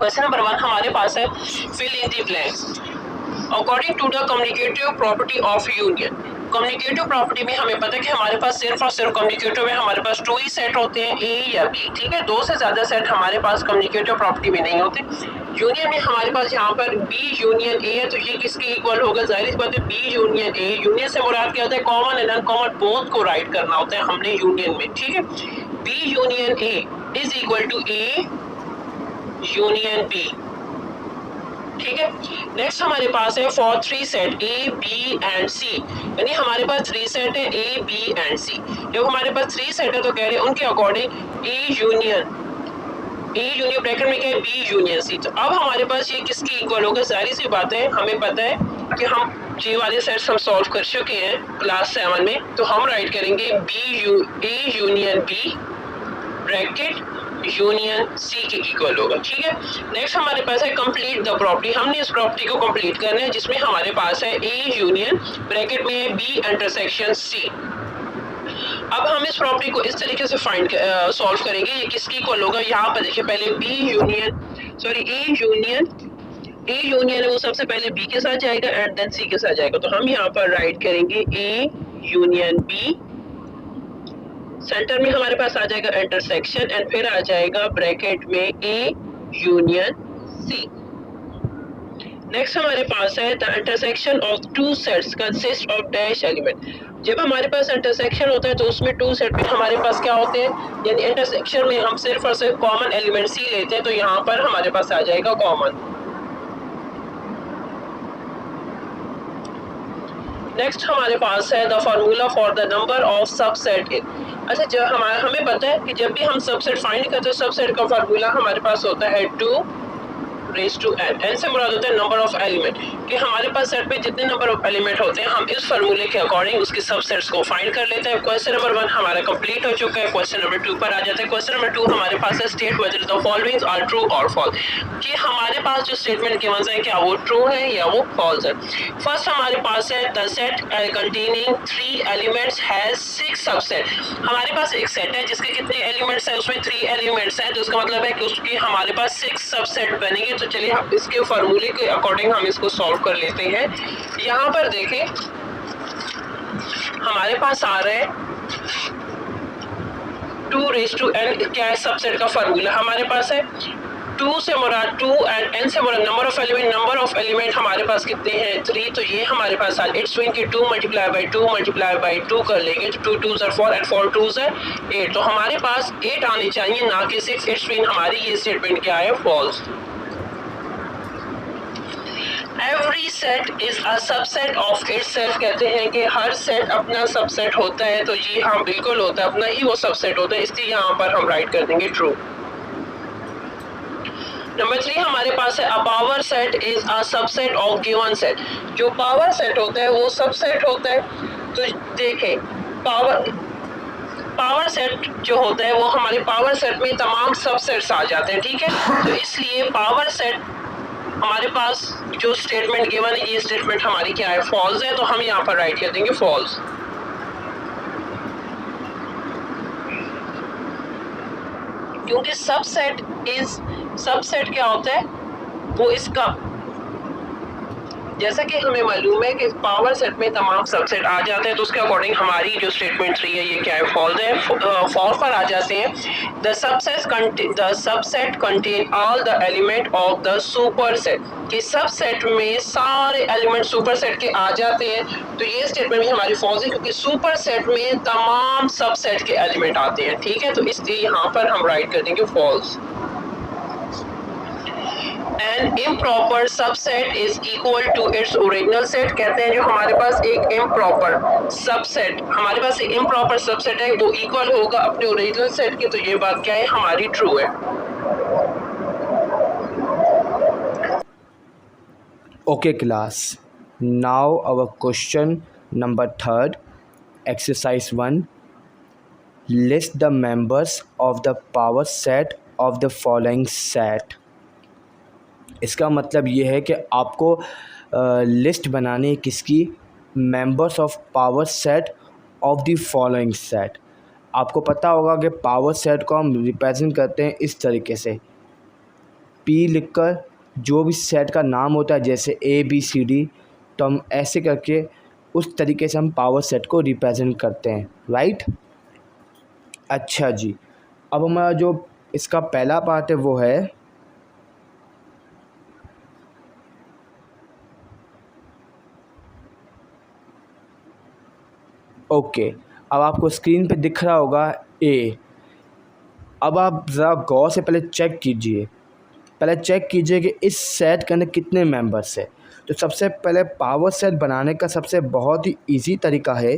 Question number 1 हमारे पास है, fill in the blanks according to the communicative property of union. Communicative property में हमें पता है कि हमारे पास सिर्फ और सिर्फ कम्युनिकेटिव में हमारे पास 2 ही सेट होते हैं, ए या बी। ठीक है, 2 से ज्यादा सेट हमारे पास कम्युनिकेटिव प्रॉपर्टी में नहीं होते। यूनियन में हमारे पास यहाँ पर बी यूनियन ए है, तो ये किसके इक्वल होगा? जाहिर सी बात है बी यूनियन ए। यूनियन से मुराद क्या होता है? कॉमन एंड अनकॉमन बोथ को राइट करना होता है हमने यूनियन में। ठीक है, B union A is equal to A union B. ठीक है, नेक्स्ट हमारे पास है for 3 set A B and C, यानी हमारे पास 3 सेट है ए बी एंड सी। जब हमारे पास 3 सेट है तो कह रहे हैं उनके अकॉर्डिंग ए यूनियन ब्रैकेट में क्या है? B union C. तो अब हमारे पास ये किसकी इक्वल होगा? सारी सी बात है, हमें पता है कि हम ये वाले सेट्स हम सॉल्व कर चुके हैं क्लास 7 में। तो हम राइट करेंगे A union B bracket union C के इक्वल होगा। ठीक है, नेक्स्ट हमारे पास है कंप्लीट द प्रॉपर्टी। हमने इस प्रॉपर्टी को कंप्लीट करना है जिसमें हमारे पास है ए यूनियन ब्रैकेट में बी इंटरसेक्शन सी। अब हम इस प्रॉपर्टी को इस तरीके से सॉल्व करेंगे। ये किसकी इक्वल होगा? यहाँ पर देखिए, पहले ए यूनियन है वो सबसे पहले बी के साथ जाएगा एंड देन सी के साथ जाएगा। तो हम यहाँ पर राइट करेंगे ए यूनियन बी, सेंटर में हमारे पास आ जाएगा इंटरसेक्शन एंड फिर आ जाएगा ब्रैकेट में ए यूनियन सी। नेक्स्ट हमारे पास है the intersection of 2 sets consist of dash element. जब हमारे पास इंटरसेक्शन होता है तो उसमें 2 सेट में हमारे पास क्या होते हैं? यानी इंटरसेक्शन में हम सिर्फ और सिर्फ कॉमन एलिमेंट सी लेते हैं, तो यहाँ पर हमारे पास आ जाएगा कॉमन। नेक्स्ट हमारे पास है the formula for the number of subset in. अच्छा, जब हमें पता है कि जब भी हम सबसेट फाइंड करते हैं, सबसेट का फार्मूला हमारे पास होता है 2 रेज़ टू n। n से मुराद होता है नंबर ऑफ एलिमेंट, कि हमारे पास सेट में जितने नंबर ऑफ एलिमेंट होते हैं हम इस फार्मूले के अकॉर्डिंग उसके सबसेट्स को फाइंड कर लेते हैं। क्वेश्चन नंबर 1 हमारा कंप्लीट हो चुका है। क्वेश्चन नंबर 2 पर आ जाते हैं। क्वेश्चन नंबर 2 हमारे पास है state whether the following are true और फॉल्स, कि हमारे पास जो स्टेटमेंट गिवन है क्या वो ट्रू है या वो फॉल्स है। फर्स्ट हमारे पास है the set containing 3 elements has 6 subset. हमारे पास एक सेट है जिसके कितने एलिमेंट्स हैं? उसमें 3 एलिमेंट्स हैं, तो इसका मतलब है कि उसके हमारे पास 6 सबसेट बनेंगे। तो चलिए हम इसके फार्मूले के अकॉर्डिंग हम इसको सॉल्व कर लेते हैं। यहाँ पर देखें हमारे पास आ रहा है 2 रेज़ टू n। क्या है सबसेट का फार्मूला? हमारे पास है 2 से मुराद 2 एंड n से मुराद नंबर ऑफ एलिमेंट हमारे पास कितने हैं? 3। तो ये हमारे पास आ इट्स मीन कि 2 मल्टीप्लाई बाई 2 कर लेंगे तो 2 2s are 4 and 4 2s are 8। तो हमारे पास 8 आने चाहिए ना कि 6। इट्स मीन हमारी ये स्टेटमेंट क्या है? False. Every set is a subset of itself. कहते हैं कि हर सेट अपना सबसेट होता है, तो ये हाँ बिल्कुल होता है, अपना ही वो सबसेट होता है, इसलिए यहाँ पर हम राइट कर देंगे ट्रू। नंबर 3 हमारे पास है a power set is a subset of given set. जो पावर सेट होता है वो सबसेट होता है। तो देखें पावर सेट जो होता है वो हमारे पावर सेट में तमाम सबसेट्स आ जाते हैं। ठीक है, तो इसलिए पावर सेट हमारे पास जो स्टेटमेंट गिवन है ये स्टेटमेंट हमारी क्या है? फॉल्स है। तो हम यहाँ पर राइट कर देंगे फॉल्स। क्योंकि सबसेट क्या होता है? वो इसका जैसा कि हमें मालूम है कि पावर सेट में तमाम सबसेट आ जाते हैं, तो उसके अकॉर्डिंग हमारी जो स्टेटमेंट 3 है ये क्या है? फॉल्स है। फॉल्स पर आ जाते हैं the subset contain all the element of the superset, कि सबसेट में सारे एलिमेंट सुपरसेट के आ जाते हैं। तो ये स्टेटमेंट भी हमारी फॉल्स है क्योंकि सुपरसेट में तमाम सबसेट के एलिमेंट आते हैं। ठीक है, तो इसलिए यहाँ पर हम राइट कर देंगे false. An improper subset is equal to its original set। कहते हैं जो हमारे पास एक इम्प्रॉपर सबसेट है वो इक्वल होगा अपने ओरिजिनल सेट के। तो ये बात क्या है? हमारी ट्रू है। Okay class, now our question number 3, exercise 1, list the members of the power set of the following set। इसका मतलब ये है कि आपको लिस्ट बनानी है किसकी? Members of power set of the following set. आपको पता होगा कि पावर सेट को हम रिप्रेजेंट करते हैं इस तरीके से। पी लिखकर जो भी सेट का नाम होता है जैसे ABCD, तो हम ऐसे करके उस तरीके से हम पावर सेट को रिप्रेजेंट करते हैं, राइट। अच्छा जी, अब हमारा जो इसका पहला पार्ट है वो है ओके। अब आपको स्क्रीन पे दिख रहा होगा ए। अब आप ज़रा गौर से पहले चेक कीजिए कि इस सेट के अंदर कितने मेंबर्स हैं। तो सबसे पहले पावर सेट बनाने का सबसे बहुत ही इजी तरीका है,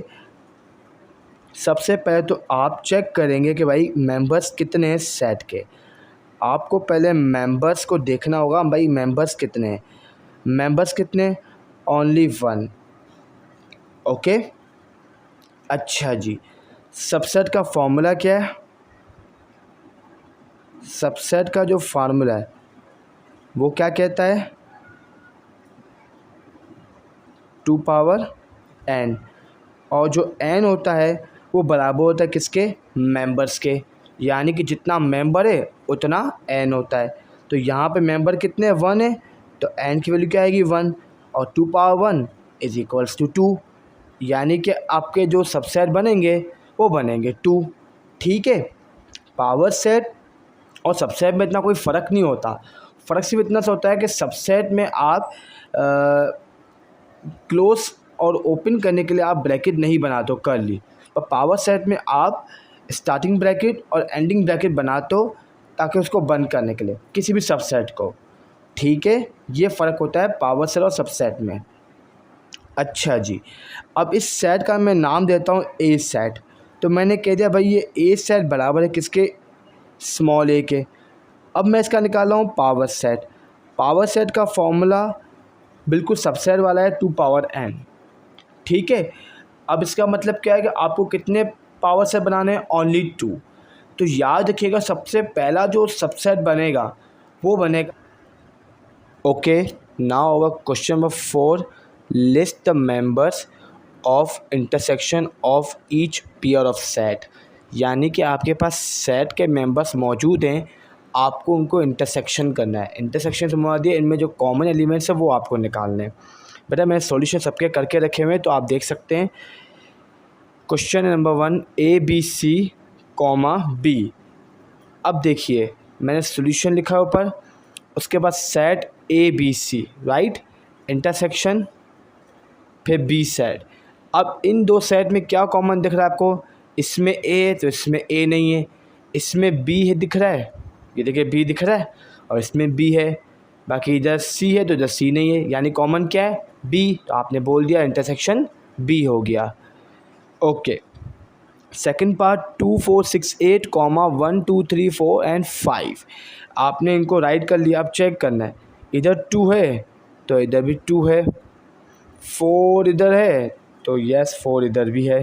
सबसे पहले तो आप चेक करेंगे कि भाई मेंबर्स कितने हैं सेट के। आपको पहले मेंबर्स को देखना होगा, भाई मेंबर्स कितने हैं। मेंबर्स कितने? ओनली 1। ओके। अच्छा जी, सबसेट का फॉर्मूला क्या है? सबसेट का जो फार्मूला है वो क्या कहता है? 2 पावर n, और जो n होता है वो बराबर होता है किसके? मेंबर्स के। यानी कि जितना मेंबर है उतना n होता है। तो यहाँ पे मेंबर कितने? 1 है, तो n की वैल्यू क्या आएगी? 1, और 2 पावर 1 इज इक्वल्स टू 2। यानी कि आपके जो सबसेट बनेंगे वो बनेंगे 2। ठीक है। पावर सेट और सबसेट में इतना कोई फ़र्क नहीं होता। फ़र्क सिर्फ इतना सा होता है कि सबसेट में आप क्लोज और ओपन करने के लिए आप ब्रैकेट नहीं बनाते हो कर्ली, पर पावर सेट में आप स्टार्टिंग ब्रैकेट और एंडिंग ब्रैकेट बनाते हो ताकि उसको बंद करने के लिए किसी भी सबसेट को। ठीक है, ये फ़र्क होता है पावर सेट और सबसेट में। अच्छा जी, अब इस सेट का मैं नाम देता हूँ ए सेट। तो मैंने कह दिया भाई ये ए सेट बराबर है किसके? स्मॉल ए के। अब मैं इसका निकाल रहा हूँ पावर सेट। पावर सेट का फॉर्मूला बिल्कुल सबसेट वाला है 2 पावर n। ठीक है। अब इसका मतलब क्या है कि आपको कितने पावर सेट बनाने हैं? ओनली 2। तो याद रखिएगा सबसे पहला जो सबसेट बनेगा वो बनेगा okay. Now our question number 4, list the members of intersection of each pair of set. यानी कि आपके पास सेट के मेंबर्स मौजूद हैं, आपको उनको इंटरसेक्शन करना है। इंटरसेक्शन से मुराद ये इनमें जो कॉमन एलिमेंट्स है वो आपको निकालने हैं। बेटा मैंने सॉल्यूशन सबके करके रखे हुए हैं, तो आप देख सकते हैं। Question number 1 ABC, B। अब देखिए मैंने सॉल्यूशन लिखा है ऊपर, उसके बाद सेट ABC, राइट, इंटरसेक्शन, फिर बी सेट। अब इन दो सेट में क्या कॉमन दिख रहा है आपको? इसमें ए है तो इसमें ए नहीं है, इसमें बी है दिख रहा है, ये देखिए बी दिख रहा है, और इसमें बी है। बाकी इधर सी है तो इधर सी नहीं है, यानी कॉमन क्या है? बी। तो आपने बोल दिया इंटरसेक्शन बी हो गया। ओके। Second part 2 4 6 8 1 2 3 4 and 5। आपने इनको राइट कर लिया। अब चेक करना है, इधर 2 है तो इधर भी 2 है, 4 इधर है तो यस 4 इधर भी है,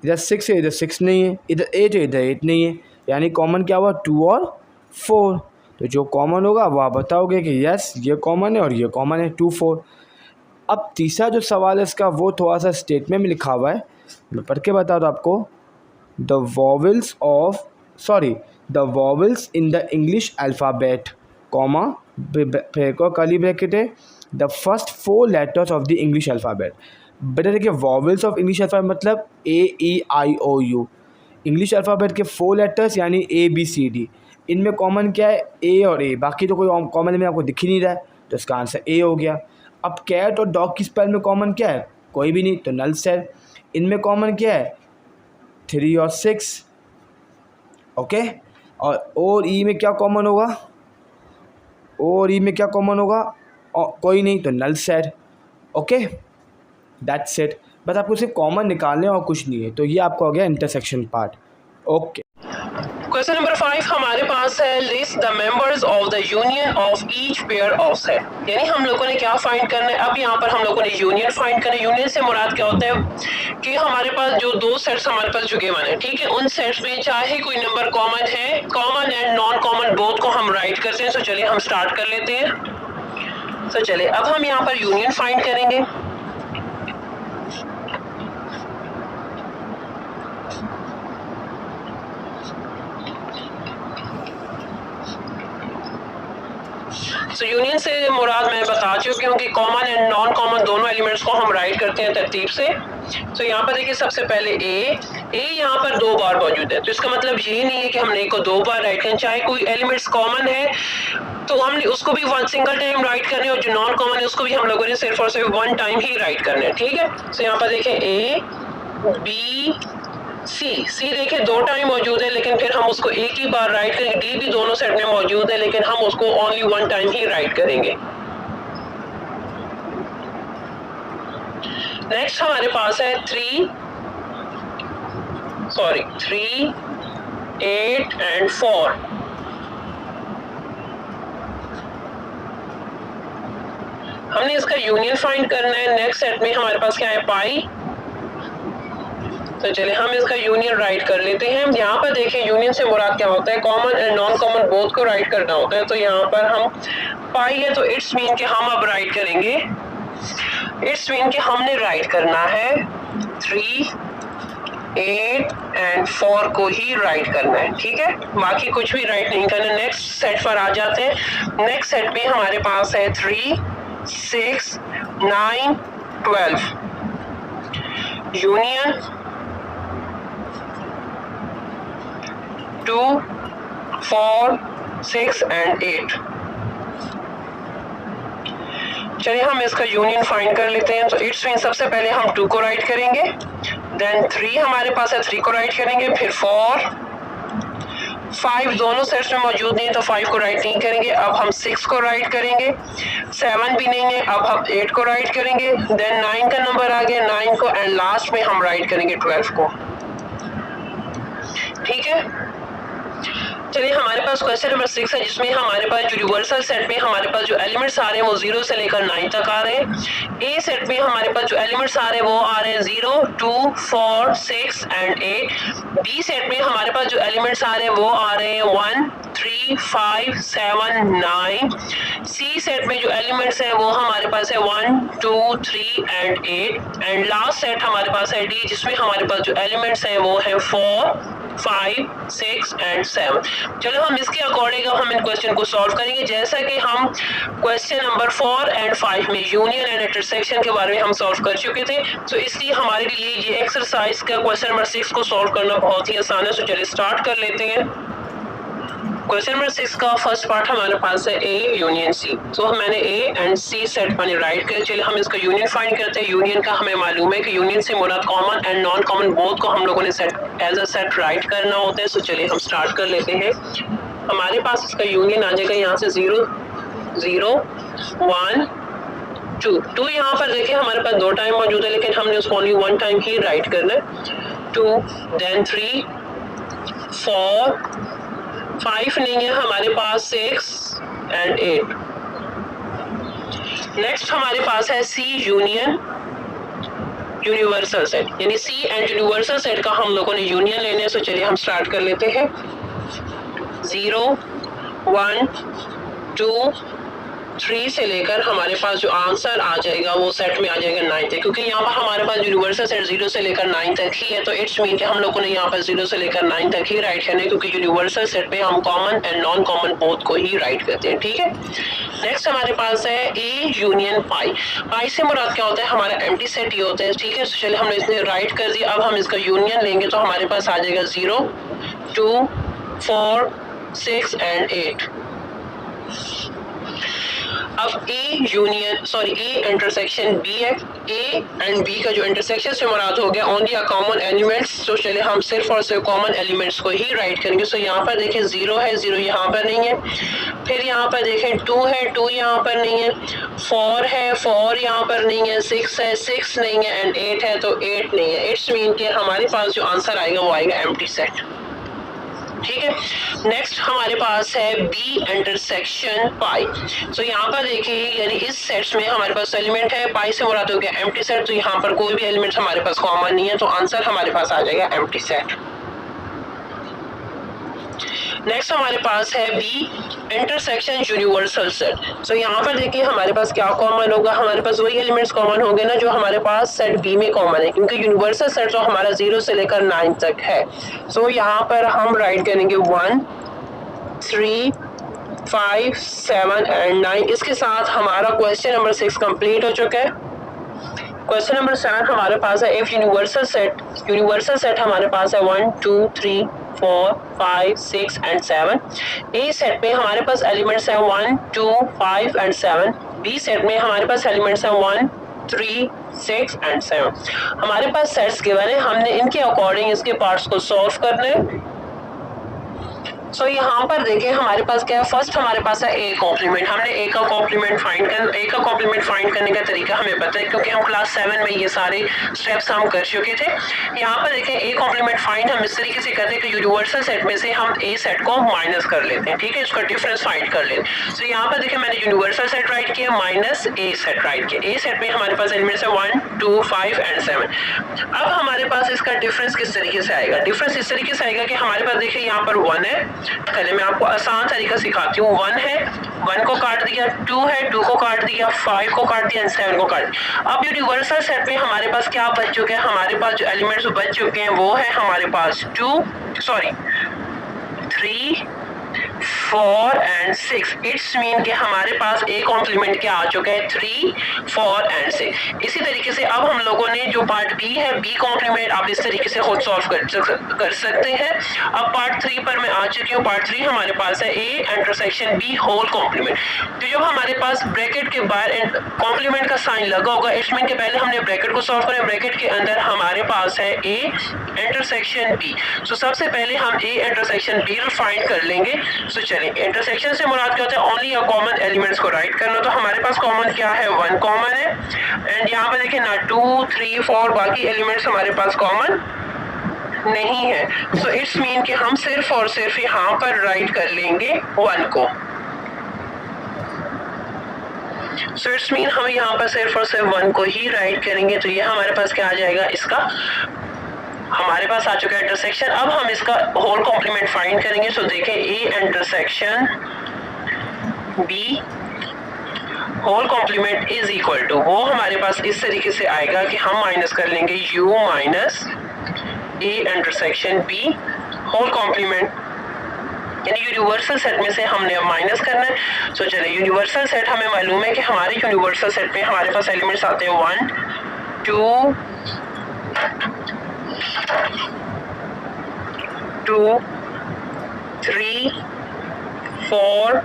इधर 6 है इधर 6 नहीं है, इधर 8 है इधर 8 नहीं है। यानी कॉमन क्या हुआ? 2 और 4। तो जो कॉमन होगा वो आप बताओगे कि यस ये कॉमन है और ये कॉमन है, 2 4। अब तीसरा जो सवाल है इसका वो थोड़ा सा स्टेटमेंट में लिखा हुआ है, मैं पढ़ के बता दूँ आपको। The vowels in the English alphabet, comma, फिर को कर्ली ब्रैकेट है, the first 4 letters of the English alphabet. बेटा देखिए वॉवल्स ऑफ इंग्लिश अल्फ़ाबेट मतलब AEIOU। इंग्लिश अल्फ़ाबेट के 4 लेटर्स यानी ABCD। इनमें कॉमन क्या है? ए और ए, बाकी तो कोई कॉमन में आपको दिख ही नहीं रहा है, तो इसका आंसर ए हो गया। अब कैट और डॉग की स्पेल में कॉमन क्या है? कोई भी नहीं, तो नल सेट। इनमें कॉमन क्या है? 3 और 6। ओके। और ई में क्या कॉमन होगा? कोई नहीं, तो null set. Okay, that's it. बस आपको सिर्फ कॉमन निकालने और कुछ नहीं है। तो ये आपका हो गया intersection part. Okay. Question number 5 हमारे पास है, list the members of the union of each pair of set. यानी हम लोगों ने क्या फाइंड करना है? अब यहाँ पर हम लोगों ने यूनियन फाइंड करना है। यूनियन से मुराद क्या होता है कि हमारे पास जो 2 सेट्स हमारे पास जो गिवन है, ठीक है, उन सेट्स में चाहे कोई नंबर कॉमन है, common and non common both को हम राइट करते हैं। तो चलिए हम स्टार्ट कर लेते हैं। तो चलिए अब हम यहाँ पर यूनियन फाइंड करेंगे। सो यूनियन से मुराद मैं बता चुकी हूँ कि कॉमन एंड नॉन कॉमन दोनों एलिमेंट्स को हम राइट करते हैं तरतीब से। तो यहाँ पर देखिए सबसे पहले ए यहाँ पर 2 बार मौजूद है, तो इसका मतलब ये नहीं है कि हमने ए को 2 बार राइट करना। चाहे कोई एलिमेंट्स कॉमन है तो हमने उसको भी 1 सिंगल टाइम राइट करने, और जो नॉन कॉमन है उसको भी हम लोगों ने सिर्फ और सिर्फ 1 टाइम ही राइट करना है, ठीक है। तो यहाँ पर देखें ए बी सी देखें 2 टाइम मौजूद है, लेकिन फिर हम उसको एक ही बार राइट करेंगे। डी भी दोनों सेट में मौजूद है, लेकिन हम उसको ओनली 1 टाइम ही राइट करेंगे। नेक्स्ट हमारे पास है 3, 8 एंड 4। हमने इसका यूनियन फाइंड करना है। नेक्स्ट सेट में हमारे पास क्या है, पाई। तो चलिए हम इसका यूनियन राइट कर लेते हैं। यहाँ पर देखिए यूनियन से मुराद क्या होता है, common and non common both को राइट करना होता है। तो यहाँ पर हम पाई है तो इट्स मीन के हम अब राइट करेंगे, इट्स मीन के हमने राइट करना है 3, 8 एंड 4 को ही राइट करना है, ठीक है, बाकी कुछ भी राइट नहीं करना। नेक्स्ट सेट पर आ जाते हैं। नेक्स्ट सेट में हमारे पास है 3, 6, 9, 12 यूनियन 2, 4, 6 एंड 8। चलिए हम इसका यूनियन फाइंड कर लेते हैं। तो इट्स मीन सबसे पहले हम 2 को राइट करेंगे, देन 3 हमारे पास है 3 को राइट करेंगे, फिर 4, 5 दोनों सेट्स में मौजूद नहीं है तो 5 को राइट नहीं करेंगे। अब हम 6 को राइट करेंगे, 7 भी नहीं है, अब हम 8 को राइट करेंगे, देन 9 का नंबर आ गया 9 को, एंड लास्ट में हम राइट करेंगे 12 को, ठीक है। चलिए हमारे पास क्वेश्चन नंबर 6 है, जिसमें हमारे पास जो यूनिवर्सल सेट में हमारे पास जो एलिमेंट्स आ रहे हैं वो 0 से लेकर 9 तक आ रहे हैं। ए सेट में हमारे पास जो एलिमेंट्स आ रहे हैं वो आ रहे हैं 0, 2, 4, 6 एंड 8। बी सेट में हमारे पास जो एलिमेंट्स आ रहे हैं वो आ रहे हैं 1, 3, 5, 7, 9। सी सेट में जो एलिमेंट्स हैं वो हमारे पास है 1, 2, 3 एंड 8। एंड लास्ट सेट हमारे पास है डी, जिसमें हमारे पास जो एलिमेंट्स हैं वो है 4, 5, 6 एंड 7। चलो हम इसके अकॉर्डिंग हम इन क्वेश्चन को सॉल्व करेंगे। जैसा कि हम क्वेश्चन नंबर 4 एंड 5 में यूनियन एंड इंटरसेक्शन के बारे में हम सॉल्व कर चुके थे, तो इसलिए हमारे लिए ये एक्सरसाइज का क्वेश्चन नंबर 6 को सॉल्व करना बहुत ही आसान है। तो चलिए स्टार्ट कर लेते हैं। क्वेश्चन नंबर 6 का फर्स्ट पार्ट हमारे पास है ए यूनियन सी। तो मैंने ए एंड सी सेट मैंने राइट किया। चलिए हम इसका यूनियन फाइंड करते हैं। यूनियन का हमें मालूम है कि यूनियन से मुराद common and non common both को हम लोगों ने set as a set write करना होता है। तो चलिए हम स्टार्ट कर लेते हैं। हमारे पास इसका यूनियन आ जाएगा यहाँ से 0, 0, 1, 2 यहाँ पर देखिए हमारे पास 2 टाइम मौजूद है, लेकिन हमने उसको ओनली 1 टाइम ही राइट करना है। 2, देन 3, 4, 5 नहीं है हमारे पास, 6 एंड 8। नेक्स्ट हमारे पास है सी यूनियन यूनिवर्सल सेट, यानी सी एंड यूनिवर्सल सेट का हम लोगों ने यूनियन लेने हैं। तो चलिए हम स्टार्ट कर लेते हैं। 0, 1, 2, 3 से लेकर हमारे पास जो आंसर आ जाएगा वो सेट में आ जाएगा 9 तक, क्योंकि यहाँ पर हमारे पास यूनिवर्सल सेट 0 से लेकर 9 तक ही है। तो इट्स मीन कि हम लोगों ने यहाँ पर 0 से लेकर 9 तक ही राइट करना है, क्योंकि यूनिवर्सल सेट में हम common and non common both को ही राइट करते हैं, ठीक है। नेक्स्ट हमारे पास है ए यूनियन पाई। पाई से मुराद क्या होता है, हमारा एम्प्टी सेट ही होता है, ठीक है। तो चलिए हमने इसने राइट कर दिया। अब हम इसका यूनियन लेंगे तो हमारे पास आ जाएगा 0, 2, 4, 6 एंड 8। अब ए इंटरसेक्शन बी है। ए एंड बी का जो इंटरसेक्शन से मुराद हो गया ओनली कॉमन एलिमेंट्स। तो चलिए हम सिर्फ और सिर्फ कॉमन एलिमेंट्स को ही राइट करेंगे। सो यहाँ पर देखें 0 है, 0 यहाँ पर नहीं है। फिर यहाँ पर देखें 2 है, 2 यहाँ पर नहीं है। 4 है, 4 यहाँ पर नहीं है। 6 है, 6 नहीं है। एंड 8 है तो 8 नहीं है। इट्स मीन कि हमारे पास जो आंसर आएगा वो आएगा एम्प्टी सेट, ठीक है। नेक्स्ट हमारे पास है बी इंटरसेक्शन पाई। तो यहाँ पर देखिए यानी इस सेट्स में हमारे पास एलिमेंट है, पाई से मुराद हो गया एम्प्टी सेट। तो यहाँ पर कोई भी एलिमेंट हमारे पास कॉमन नहीं है, तो आंसर हमारे पास आ जाएगा एम्प्टी सेट। नेक्स्ट हमारे पास है बी इंटरसेक्शन यूनिवर्सल सेट। तो यहाँ पर देखिए हमारे पास क्या कॉमन होगा, हमारे पास वही एलिमेंट्स कॉमन होंगे ना जो हमारे पास सेट बी में कॉमन है, क्योंकि यूनिवर्सल सेट तो हमारा 0 से लेकर 9 तक है। सो यहाँ पर हम राइट करेंगे 1, 3, 5, 7 एंड 9। इसके साथ हमारा क्वेश्चन नंबर 6 कंप्लीट हो चुका है। क्वेश्चन नंबर 7 हमारे पास है इफ यूनिवर्सल सेट हमारे पास है 1, 2, 3, 4, 5, 6 एंड 7। ए सेट में हमारे पास एलिमेंट्स हैं 1, 2, 5 एंड 7। बी सेट में हमारे पास एलिमेंट्स हैं 1, 3, 6 एंड 7। हमारे पास सेट्स गिवन है, हमने इनके अकॉर्डिंग इसके पार्ट्स को सॉल्व करना है। सो यहाँ पर देखें हमारे पास क्या है, फर्स्ट हमारे पास है ए कॉम्प्लीमेंट। हमने ए का कॉम्प्लीमेंट फाइंड करने का तरीका हमें पता है क्योंकि हम क्लास 7 में ये सारे स्टेप्स हम कर चुके थे। यहाँ पर देखें ए कॉम्प्लीमेंट फाइंड हम इस तरीके से करते हैं कि यूनिवर्सल सेट में से हम ए सेट को माइनस कर लेते हैं, ठीक है, इसका डिफरेंस फाइंड कर लेते हैं। सो यहाँ पर देखें मैंने यूनिवर्सल सेट राइट किया माइनस ए सेट राइट किया। ए सेट में हमारे पास एलिमेंट्स है 1, 2, 5 एंड 7। अब हमारे पास इसका डिफरेंस किस तरीके से आएगा, डिफरेंस इस तरीके से आएगा कि हमारे पास देखिए यहाँ पर 1 है, पहले मैं आपको आसान तरीका सिखाती हूँ। 1 है, 1 को काट दिया, 2 है, 2 को काट दिया, 5 को काट दिया, 7 को काट दिया। अब यूनिवर्सल सेट में हमारे पास क्या बच चुके हैं, हमारे पास जो एलिमेंट्स बच चुके हैं वो है हमारे पास 3, 4 एंड 6। इट्स मीन कि हमारे पास ए कॉम्प्लीमेंट क्या आ चुका है 3, 4 एंड 6। इसी तरीके से अब हम लोगों ने जो पार्ट बी है, बी कॉम्प्लीमेंट आप इस तरीके से खुद सॉल्व कर सकते हैं। अब पार्ट 3 पर मैं आ चुकी हूँ। पार्ट 3 हमारे पास है A intersection B whole complement. तो जब हमारे पास ब्रैकेट के बाहर कॉम्प्लीमेंट का साइन लगा होगा, इट्स मीन के पहले हमने ब्रैकेट को सॉल्व करें। ब्रैकेट के अंदर हमारे पास है ए इंटरसेक्शन बी। सो सबसे पहले हम ए इंटरसेक्शन बी फाइंड कर लेंगे। सो चलिए, इंटरसेक्शन से मुराद क्या होता है, ओनली कॉमन एलिमेंट्स को राइट करना। तो हमारे पास कॉमन क्या है, 1 कॉमन है एंड यहाँ पर देखिए ना 2, 3, 4 बाकी एलिमेंट्स हमारे पास कॉमन नहीं है। सो इट्स मीन कि हम सिर्फ और सिर्फ यहाँ पर राइट कर लेंगे 1 को। सो इट्स मीन हम यहाँ पर सिर्फ और सिर्फ 1 को ही राइट करेंगे। तो ये हमारे पास क्या आ जाएगा, इसका हमारे पास आ चुका है इंटरसेक्शन। अब हम इसका होल कॉम्प्लीमेंट फाइंड करेंगे। सो देखें A intersection B whole complement is equal to, वो हमारे पास इस तरीके से आएगा कि हम माइनस कर लेंगे u minus A intersection B whole complement, यानी यूनिवर्सल सेट में से हमने अब माइनस करना है। सो चलिए, यूनिवर्सल सेट हमें मालूम है कि हमारे यूनिवर्सल सेट में हमारे पास एलिमेंट्स आते हैं 1, 2, 3, 4,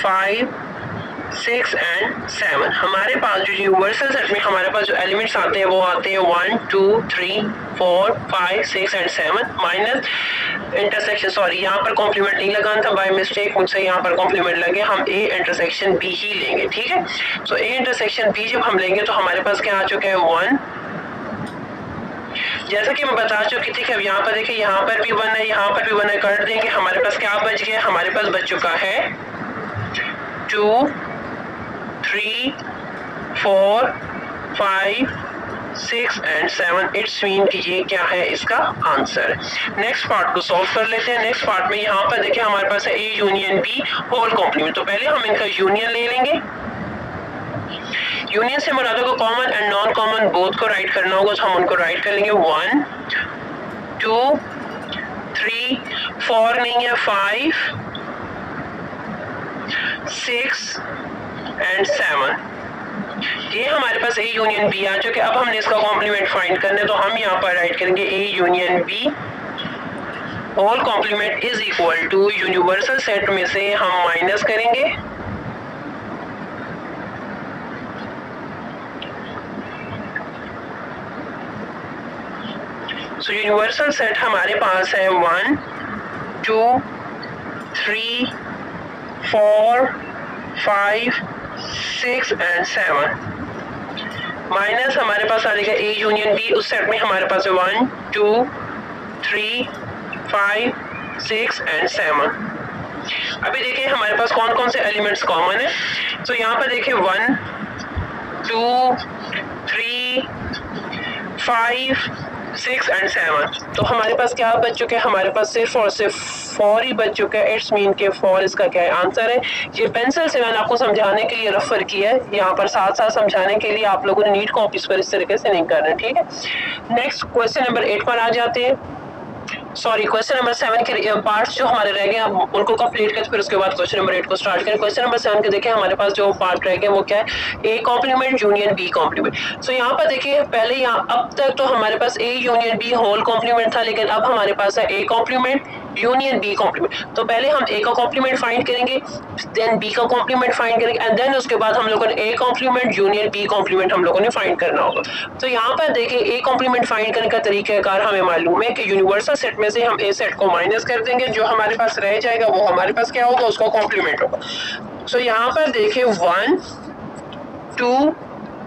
5, 6 एंड 7। हमारे पास जो यूनिवर्सल सेट में हमारे पास जो एलिमेंट्स आते हैं वो आते हैं 1, 2, 3, 4, 5, 6 एंड 7 माइनस इंटरसेक्शन, सॉरी यहाँ पर कॉम्प्लीमेंट नहीं लगाना था, बाय मिस्टेक मुझसे यहाँ पर कॉम्प्लीमेंट लगे। हम ए इंटरसेक्शन बी ही लेंगे, ठीक है। सो ए इंटरसेक्शन बी जब हम लेंगे तो हमारे पास क्या आ चुका है 1, जैसा कि मैं बता चुकी थी कि अब यहाँ पर देखिए यहाँ पर भी 1 है, यहाँ पर भी 1 है, कर देंगे। हमारे पास क्या बच गया, हमारे पास बच चुका है 2, 3, 4, 5, 6 एंड 7। इट्स मीन कि ये क्या है, इसका आंसर। नेक्स्ट पार्ट को सॉल्व कर लेते हैं। नेक्स्ट पार्ट में यहाँ पर देखिए हमारे पास है A union B whole complement. तो पहले हम इनका यूनियन ले लेंगे। यूनियन से मुराद को common and non common both को राइट करना होगा, तो हम उनको राइट कर लेंगे 1, 2, 3, 4 नहीं है, 5, 6 एंड 7। ये हमारे पास ए यूनियन बी आ चुके। अब हमने इसका कॉम्प्लीमेंट फाइंड करना है, तो हम यहाँ पर राइट करेंगे A union B whole complement is equal to, universal set में से हम माइनस करेंगे तो यूनिवर्सल सेट हमारे पास है 1, 2, 3, 4, 5, 6 एंड 7 माइनस हमारे पास आ जाएगा ए यूनियन बी। उस सेट में हमारे पास है 1, 2, 3, 5, 6 एंड 7। अभी देखिए हमारे पास कौन कौन से एलिमेंट्स कॉमन है। तो यहाँ पर देखिए 1, 2, 3, 5, 6 एंड 7। तो हमारे पास क्या बच चुके हैं, हमारे पास सिर्फ और सिर्फ 4 ही बच चुका है। इट्स मीन के 4 इसका क्या है, आंसर है। ये पेंसिल से मैंने आपको समझाने के लिए रेफर किया है, यहाँ पर साथ साथ समझाने के लिए आप लोगों ने नीट कॉपीज पर इस तरीके से नहीं करना, ठीक है। नेक्स्ट क्वेश्चन नंबर 8 पर आ जाते हैं। सॉरी क्वेश्चन नंबर 7 के पार्ट्स जो हमारे रह गए हम उनको कंप्लीट करते फिर उसके बाद क्वेश्चन नंबर 8 को स्टार्ट करें। क्वेश्चन नंबर 7 के देखें हमारे पास जो पार्ट रह गए वो क्या है, A complement union B complement. So यहाँ पर देखिए पहले यहाँ अब तक तो हमारे पास A union B whole complement था, लेकिन अब हमारे पास है A complement union B complement. तो पहले हम ए का कॉम्प्लीमेंट फाइंड करेंगे, देन बी का कॉम्प्लीमेंट फाइंड करेंगे एंड देन उसके बाद हम लोगों ने A complement union B complement हम लोगों ने फाइंड करना होगा। तो यहाँ पर देखिए ए कॉम्प्लीमेंट फाइंड करने का तरीकाकार हमें मालूम है कि यूनिवर्सल सेट में से हम ए सेट को माइनस कर देंगे, जो हमारे पास रह जाएगा वो हमारे पास क्या होगा, उसका कॉम्प्लीमेंट होगा। सो यहाँ पर देखिए 1 2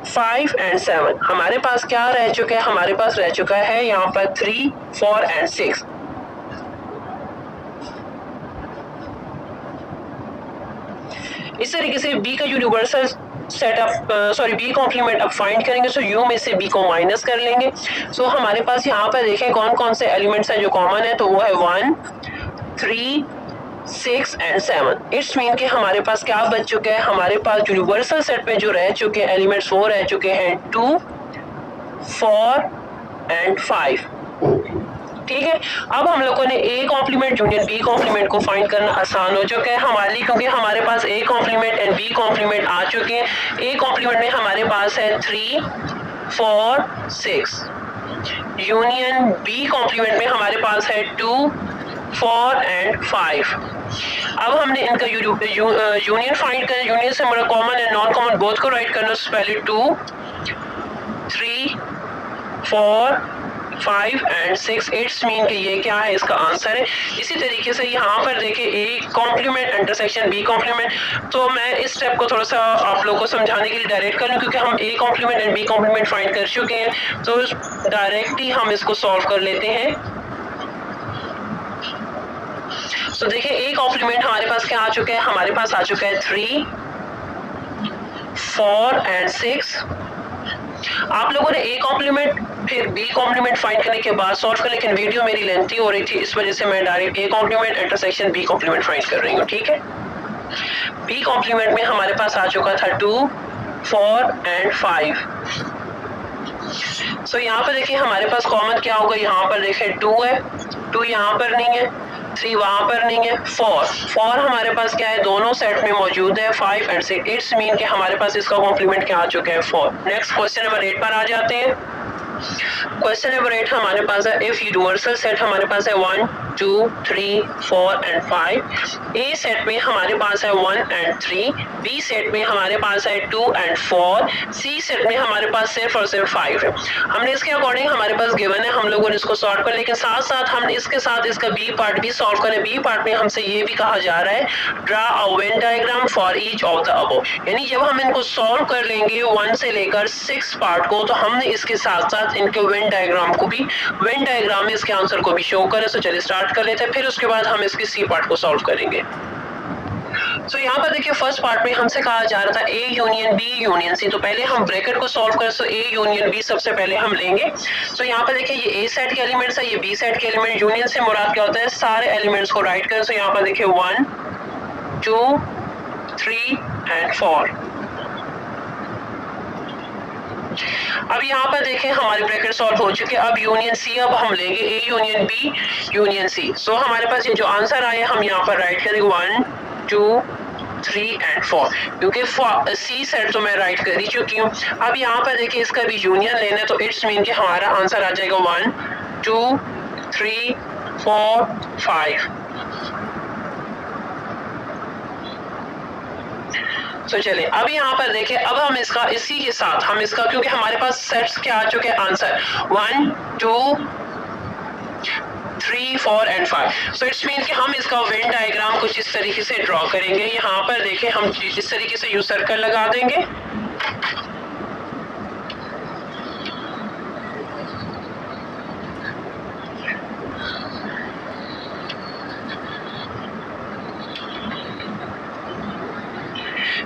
5 एंड 7 हमारे पास क्या रह चुका है, हमारे पास रह चुका है यहाँ पर 3 4 एंड 6। इस तरीके से बी का यूनिवर्सल सेटअप बी कॉम्प्लीमेंट अब फाइंड करेंगे। सो यू में से बी को माइनस कर लेंगे। सो हमारे पास यहाँ पर देखें कौन कौन से एलिमेंट्स हैं जो कॉमन है, तो वो है 1 3 6 एंड 7। इट्स मीन कि हमारे पास क्या बच चुका है, हमारे पास यूनिवर्सल सेट में जो रह चुके हैं एलिमेंट्स वो रह चुके हैं 2 4 एंड 5। ठीक है, अब हम लोगों ने A complement union B complement को फाइंड करना आसान हो चुका है हमारे लिए, क्योंकि हमारे पास A complement and B complement आ चुके हैं। ए कॉम्प्लीमेंट में हमारे पास है 3 4 6, यूनियन बी कॉम्प्लीमेंट में हमारे पास है 2 4 एंड 5। अब हमने इनका यूनियन फाइंड करना, यूनियन से हमारा common and non common both को राइट करना। पहले 2 3 4 5 एंड 6। इट्स मीन कि ये क्या है, इसका आंसर है। इसी तरीके से यहाँ पर देखिए A complement intersection B complement. तो मैं इस स्टेप को थोड़ा सा आप लोगों को समझाने के लिए डायरेक्ट कर लूँ, क्योंकि हम A complement and B complement find कर चुके हैं, तो डायरेक्टली हम इसको सॉल्व कर लेते हैं। तो देखिए ए कॉम्प्लीमेंट हमारे पास क्या आ चुका है, हमारे पास आ चुका है 3 4 एंड 6। आप लोगों ने ए कॉम्प्लीमेंट फिर बी कॉम्प्लीमेंट फाइंड करने के बाद सॉल्व कर, लेकिन वीडियो मेरी लेंथी हो रही थी, इस वजह से मैं direct A complement intersection B complement find कर रही हूँ। ठीक है, बी कॉम्प्लीमेंट में हमारे पास आ चुका था 2 4 एंड 5। सो यहाँ पर देखिए हमारे पास कॉमन क्या होगा, यहाँ पर देखिए 2 है, 2 यहाँ पर नहीं है, 3 वहां पर नहीं है, 4 हमारे पास क्या है, दोनों सेट में मौजूद है 5 एंड 6। इट्स मीन कि हमारे पास इसका कॉम्प्लीमेंट क्या आ चुका है 4। नेक्स्ट क्वेश्चन नंबर 8 पर आ जाते हैं। क्वेश्चन नंबर 8 हमारे पास है इफ यूनिवर्सल सेट हमारे पास है 1 2 3 4 एंड 5। ए सेट में हमारे पास है 1 एंड 3, बी सेट में हमारे पास है 2 एंड 4, सी सेट में हमारे पास सिर्फ और सिर्फ 5 है। हमने इसके अकॉर्डिंग हमारे पास गिवन है, हम लोगों ने इसको सॉल्व कर, लेकिन साथ साथ हम इसके साथ इसका बी पार्ट भी सॉल्व करें। बी पार्ट में हमसे ये भी कहा जा रहा है draw a Venn diagram for each of the above, यानी जब हम इनको सॉल्व कर लेंगे 1 से लेकर 6 पार्ट को, तो हमने इसके साथ साथ इनके वेन डायग्राम को भी, वेन डायग्राम में इसके आंसर को भी शो करें। तो चलिए स्टार्ट कर लेते हैं, फिर उसके बाद हम इसके सी पार्ट को सॉल्व करेंगे। तो यहाँ पर देखिए फर्स्ट पार्ट में हमसे कहा जा रहा था A union B union C, तो पहले हम ब्रैकेट को सॉल्व करें। तो ए यूनियन बी सबसे पहले हम लेंगे। तो यहाँ पर देखिए ये ए सेट के एलिमेंट्स है, ये बी सेट के एलिमेंट। यूनियन से मुराद क्या होता है, सारे एलिमेंट्स को राइट करें। तो यहाँ पर देखिए 1 2 3 एंड 4। अब यहाँ पर देखें हमारे ब्रैकेट सॉल्व हो चुके। अब यूनियन सी अब हम लेंगे A union B union C. So हमारे पास ये जो आंसर आए हम यहाँ पर राइट करेंगे 1 2 3 एंड 4, क्योंकि सी सेट तो मैं राइट कर ही चुकी हूँ। अब यहाँ पर देखिए इसका भी यूनियन लेना है, तो इट्स मीन कि हमारा आंसर आ जाएगा 1 2 3 4 5। तो चलिए अब यहाँ पर देखिए, अब हम इसका इसी के साथ हम इसका, क्योंकि हमारे पास सेट्स क्या आ चुके हैं answer 1 2 3 4 and 5। So it's mean कि हम इसका वेन डायग्राम कुछ इस तरीके से ड्रॉ करेंगे। यहाँ पर देखिए हम इस तरीके से यू सर्कल लगा देंगे।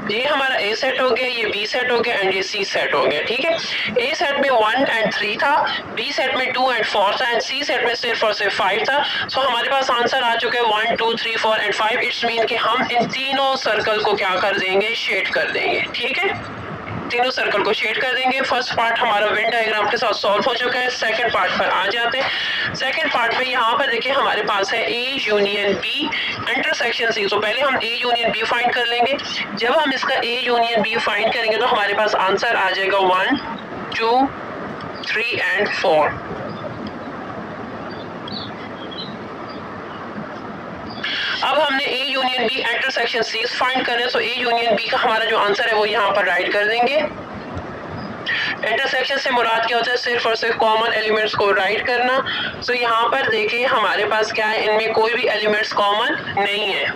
ये हमारा ए सेट हो गया, ये बी सेट हो गया एंड ये सी सेट हो गया। ठीक है, ए सेट में 1 एंड 3 था, बी सेट में 2 एंड 4 था एंड सी सेट में सिर्फ और सिर्फ 5 था। सो हमारे पास आंसर आ चुके हैं 1 2 3 4 एंड 5। इट्स मीन कि हम इन तीनों सर्कल को क्या कर देंगे, शेड कर देंगे। ठीक है, तीनों सर्कल को शेड कर देंगे। फर्स्ट पार्ट हमारा वेन डायग्राम के साथ सॉल्व हो चुका है। सेकंड पार्ट पर आ जाते हैं। सेकंड पार्ट में यहाँ पर देखिए हमारे पास है A union B intersection C. तो पहले हम ए यूनियन बी फाइंड कर लेंगे। जब हम इसका ए यूनियन बी फाइंड करेंगे तो हमारे पास आंसर आ जाएगा 1 2 3 and 4। अब हमने A union B intersection C find करना है। तो ए यूनियन बी का हमारा जो आंसर है वो यहाँ पर राइट कर देंगे। इंटरसेक्शन से मुराद क्या होता है? सिर्फ और सिर्फ कॉमन एलिमेंट्स को राइट करना। तो यहाँ पर देखिए हमारे पास क्या है, इनमें कोई भी एलिमेंट्स कॉमन नहीं है।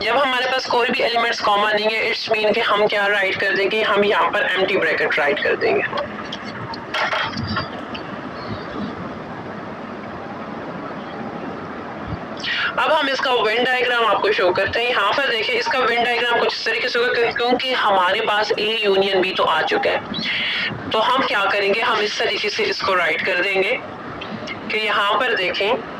जब हमारे पास कोई भी एलिमेंट्स कॉमन नहीं है, इट्स मीन कि हम क्या राइट कर देंगे, हम यहाँ पर एम्प्टी ब्रैकेट राइट कर देंगे। अब हम इसका वेन डायग्राम आपको शो करते हैं। यहाँ पर देखिए इसका वेन डायग्राम कुछ इस तरीके से होगा, क्योंकि हमारे पास ए यूनियन बी तो आ चुका है। तो हम क्या करेंगे, हम इस तरीके से इसको राइट कर देंगे कि यहाँ पर देखें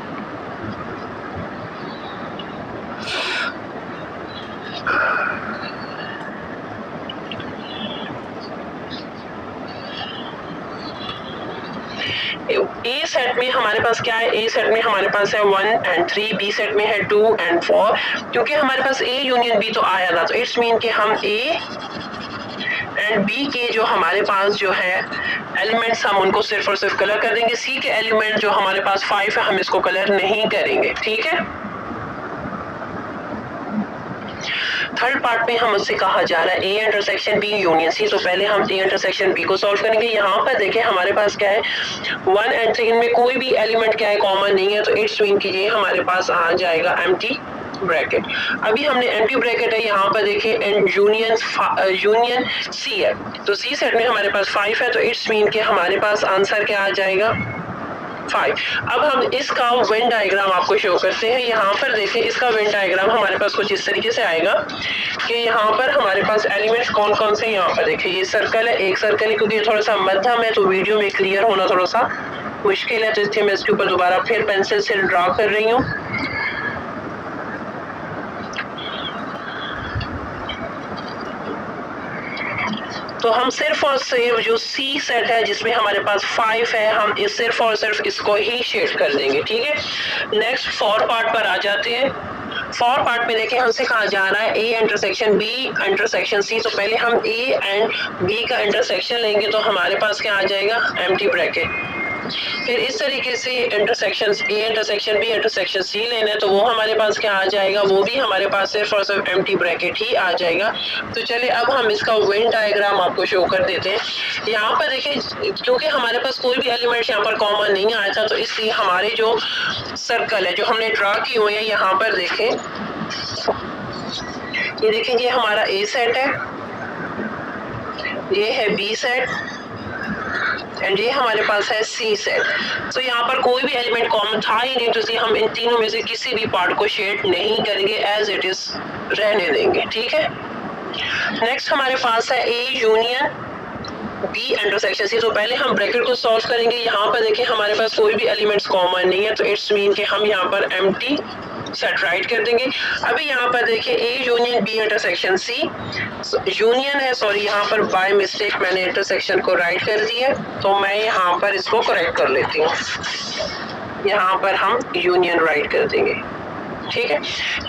ए सेट में हमारे पास क्या है, ए सेट में हमारे पास है 1 and 3, बी सेट में है 2 and 4। क्योंकि हमारे पास ए यूनियन बी तो आया था, तो इट्स मीन कि हम ए एंड बी के जो हमारे पास जो है एलिमेंट्स हम उनको सिर्फ और सिर्फ कलर कर देंगे। सी के एलिमेंट जो हमारे पास 5 है हम इसको कलर नहीं करेंगे, ठीक है। थर्ड पार्ट में हमसे कहा जा रहा है A intersection B union C. तो पहले हम ए इंटरसेक्शन बी को सॉल्व करेंगे। यहाँ पर देखिए हमारे पास क्या है 1 and 3, इनमें कोई भी एलिमेंट क्या है कॉमन नहीं है। तो इट्स मीन कि ये हमारे पास आ जाएगा एम्प्टी ब्रैकेट। अभी हमने एम्प्टी ब्रैकेट है, यहाँ पर देखिए यूनियन सी है। तो सी सेट में हमारे पास 5 है। तो इट्स मीन कि हमारे पास आंसर क्या आ जाएगा 5। अब हम इसका वेन डायग्राम आपको शो करते हैं। यहाँ पर देखिए इसका वेन डायग्राम हमारे पास कुछ इस तरीके से आएगा कि यहाँ पर हमारे पास एलिमेंट्स कौन कौन से, यहाँ पर देखिए ये सर्कल है, एक सर्कल है। क्योंकि ये थोड़ा सा मध्यम है तो वीडियो में क्लियर होना थोड़ा सा मुश्किल है, तो इसलिए मैं इसके ऊपर दोबारा फिर पेंसिल से ड्रा कर रही हूँ। तो हम सिर्फ और सिर्फ जो सी सेट है जिसमें हमारे पास 5 है, हम इस सिर्फ और सिर्फ इसको ही शेड कर देंगे, ठीक है। नेक्स्ट 4 पार्ट पर आ जाते हैं। 4 पार्ट में देखिए हमसे कहा जा रहा है A intersection B intersection C. तो पहले हम ए एंड बी का इंटरसेक्शन लेंगे तो हमारे पास क्या आ जाएगा एम्प्टी ब्रैकेट। फिर इस तरीके से intersection A intersection B intersection C लेना है तो वो हमारे पास क्या आ जाएगा, वो भी हमारे पास सिर्फ और सिर्फ एम्प्टी ब्रैकेट ही आ जाएगा। तो चलिए अब हम इसका वेन डायग्राम आपको शो कर देते हैं। यहाँ पर देखिए क्योंकि हमारे पास कोई भी एलिमेंट यहाँ पर कॉमन नहीं आया था, तो इसलिए हमारे जो सर्कल है जो हमने ड्रा किए हुए हैं, यहाँ पर देखें ये देखें ये हमारा ए सेट है, ये है बी सेट एंड ये हमारे पास है सी सेट। तो यहाँ पर कोई भी एलिमेंट कॉमन था ही नहीं, तो इसलिए हम इन तीनों में से किसी भी पार्ट को शेड नहीं करेंगे, एज इट इज रहने देंगे, ठीक है। नेक्स्ट हमारे पास है A union B intersection C. तो पहले हम ब्रैकेट को सॉल्व करेंगे। यहाँ पर देखिए हमारे पास कोई भी एलिमेंट्स कॉमन नहीं है, तो इट्स मीन कि हम यहाँ पर एम्प्टी सेट राइट कर देंगे। अभी यहाँ पर देखिए A union B intersection C union है, सॉरी यहाँ पर बाय मिस्टेक मैंने इंटरसेक्शन को राइट कर दिया, तो मैं यहाँ पर इसको करेक्ट कर लेती हूँ। यहाँ पर हम यूनियन राइट कर देंगे, ठीक है।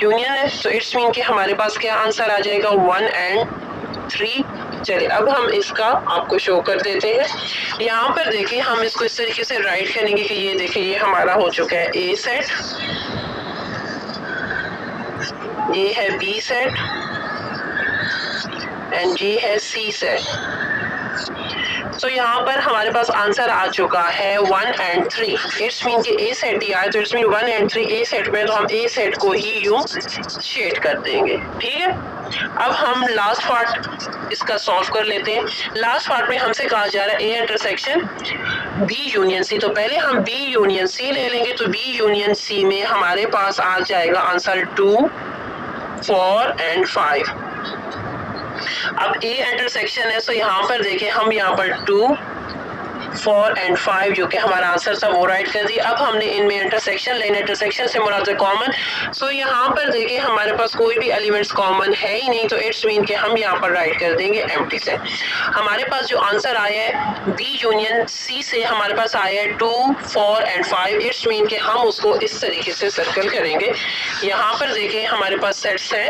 यूनियन है तो इट्स मीन कि हमारे पास क्या आंसर आ जाएगा 1 and 3। चलिए अब हम इसका आपको शो कर देते हैं। यहाँ पर देखिए हम इसको इस तरीके से राइट करेंगे कि ये देखिए ये हमारा हो चुका है ए सेट, ये है बी सेट एंड ये है सी सेट। तो यहाँ पर हमारे पास आंसर आ चुका है 1 and 3। इट्स मीन कि ए सेट ही आया, तो it's mean 1 and 3 A set में, तो हम ए सेट को ही यूं शेड कर देंगे, ठीक है। अब हम लास्ट पार्ट इसका सॉल्व कर लेते हैं। लास्ट पार्ट में हमसे कहा जा रहा है A intersection B union C. तो पहले हम बी यूनियन सी ले लेंगे। तो बी यूनियन सी में हमारे पास आ जाएगा आंसर 2 4 and 5। अब ए इंटरसेक्शन है, तो यहाँ पर देखिए हम यहाँ पर 2 4 एंड 5 जो कि हमारा आंसर था वो राइट कर दिया। अब हमने इनमें इंटरसेक्शन लेना, इंटरसेक्शन से मुराद है कॉमन। सो यहाँ पर देखिए हमारे पास कोई भी एलिमेंट्स कॉमन है ही नहीं, तो इट्स मीन कि हम यहाँ पर राइट कर देंगे एम्प्टी सेट। हमारे पास जो आंसर आया है बी यूनियन सी से हमारे पास आया है 2, 4 एंड 5। इट्स मीन कि हम उसको इस तरीके से सर्कल करेंगे। यहाँ पर देखिए हमारे पास सेट्स हैं,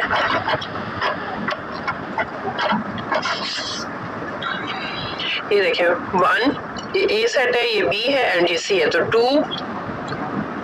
ये देखिए 1 ये ए सेट है, ये बी है एंड ये सी है। तो 2,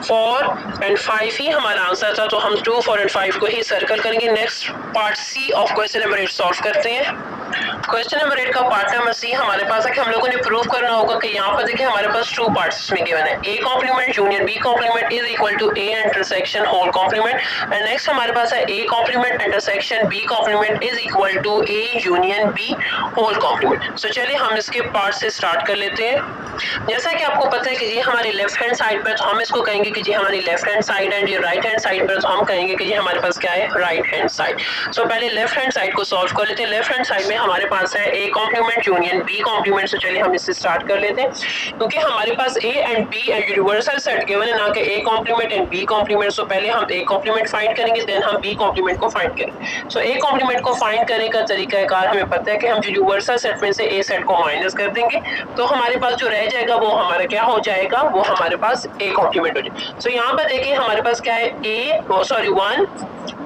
4 एंड 5 ही हमारा आंसर था, तो हम 2, 4 एंड 5 को ही सर्कल करेंगे। Next part C of question number 8 solve करते हैं। क्वेश्चन नंबर 8 का पार्ट नंबर सी हमारे पास है कि हम लोगों ने प्रूव करना होगा कि यहाँ पर देखिए हमारे पास 2 पार्ट्स में गिवन है, A complement union B complement is equal to A intersection whole complement. And next हमारे पास है A complement intersection B complement is equal to A union B whole complement. So चलिए हम इसके पार्ट से start कर लेते हैं। जैसा कि आपको पता है कि जी हमारी लेफ्ट हैंड साइड पर, तो हम इसको कहेंगे कि जी हमारी लेफ्ट हैंड साइड एंड ये राइट हैंड साइड पर, तो हम कहेंगे कि जी हमारे पास क्या है, राइट हैंड साइड। सो पहले लेफ्ट हैंड साइड को सॉल्व कर लेते हैं। लेफ्ट हैंड साइड में हमारे पास है A complement union B complement. से चलिए हम इससे स्टार्ट कर लेते हैं, क्योंकि हमारे पास A and B and universal set given है, ना कि A complement and B complement. So पहले हम ए कॉम्प्लीमेंट फाइंड करेंगे, देन हम बी कॉम्प्लीमेंट को फाइंड करेंगे। सो ए कॉम्प्लीमेंट को फाइंड करने का तरीकाकार हमें पता है कि हम यूनिवर्सल सेट में से ए सेट को माइनस कर देंगे, तो हमारे पास जो रह जाएगा वो हमारा क्या हो जाएगा, वो हमारे पास ए कॉम्प्लीमेंट हो जाएगा। सो यहाँ पर देखिए हमारे पास क्या है, ए 1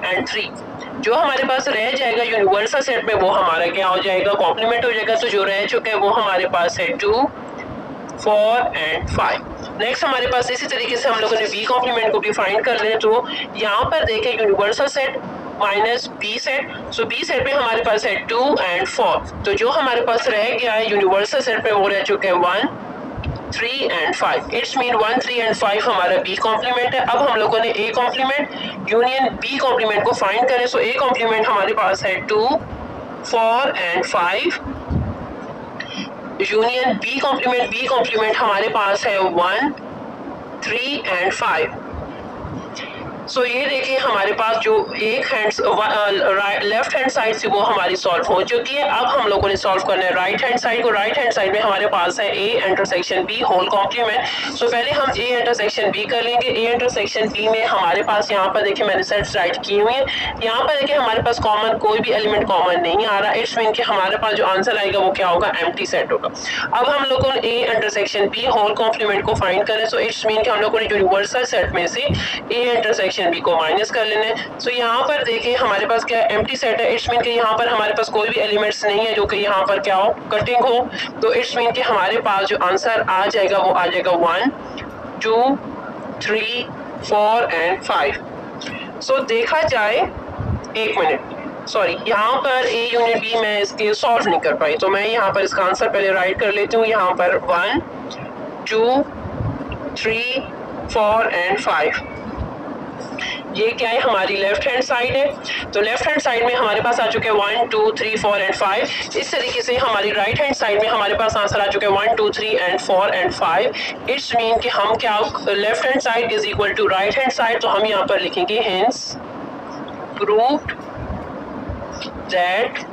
एंड 3 जो हमारे पास रह जाएगा यूनिवर्सल सेट में वो हमारा क्या हो जाएगा, कॉम्प्लीमेंट हो जाएगा। तो जो रह चुका है वो हमारे पास है 2, 4 एंड 5। नेक्स्ट हमारे पास इसी तरीके से हम लोगों ने बी कॉम्प्लीमेंट को भी फाइंड कर लें। तो यहाँ पर देखें universal set minus B set. So B set में हमारे पास है 2 एंड 4। तो जो हमारे पास रह गया है यूनिवर्सल सेट में वो रह चुके हैं 1, 3 एंड 5। इट्स मीन 1, 3 एंड 5 हमारा बी कॉम्प्लीमेंट है। अब हम लोगों ने A complement union B complement को फाइंड करें। सो ए कॉम्प्लीमेंट हमारे पास है 2, 4 एंड 5 यूनियन बी कॉम्प्लीमेंट हमारे पास है 1, 3 एंड 5। सो ये देखिए हमारे पास जो एक हैंड लेफ्ट हैंड साइड से वो हमारी सॉल्व हो चुकी है। अब हम लोगों ने सॉल्व करना है राइट हैंड साइड को। राइट हैंड साइड में हमारे पास है A intersection B whole complement. So पहले हम ए इंटरसेक्शन बी कर लेंगे। ए इंटरसेक्शन बी में हमारे पास यहाँ पर देखिए मैंने सेट्स राइट की हुई है। यहाँ पर देखिए हमारे पास कॉमन कोई भी एलिमेंट कॉमन नहीं आ रहा। इट्स मीन कि हमारे पास जो आंसर आएगा वो क्या होगा, एम्प्टी सेट होगा। अब हम लोगों ने A intersection B whole complement को फाइंड करें। सो इट्स मीन कि हम लोगों ने यूनिवर्सल सेट में से ए इंटरसेक्शन बी को माइनस कर लेने। सो यहाँ पर देखिए हमारे पास क्या एम्प्टी सेट है। इट्स मीन कि यहाँ पर हमारे पास कोई भी एलिमेंट्स नहीं है जो कि यहाँ पर क्या हो, कटिंग हो। तो इट्स मीन कि हमारे पास जो आंसर आ जाएगा वो आ जाएगा 1, 2, 3, 4 एंड 5। सो देखा जाए, एक मिनट सॉरी, यहाँ पर ए यूनिट बी मैं इसके सॉल्व नहीं कर पाई, तो मैं यहाँ पर इसका आंसर पहले राइट कर लेती हूँ। यहाँ पर 1, 2, 3, 4 एंड 5 ये क्या है, हमारी लेफ्ट हैंड साइड है। तो लेफ्ट हैंड साइड में हमारे पास आ चुके हैं 1, 2, 3, 4 एंड 5। इस तरीके से हमारी राइट हैंड साइड में हमारे पास आंसर आ चुके हैं 1, 2, 3 एंड 4 एंड 5। इट्स मीन कि हम क्या, left hand side is equal to right hand side. तो हम यहाँ पर लिखेंगे hence proved that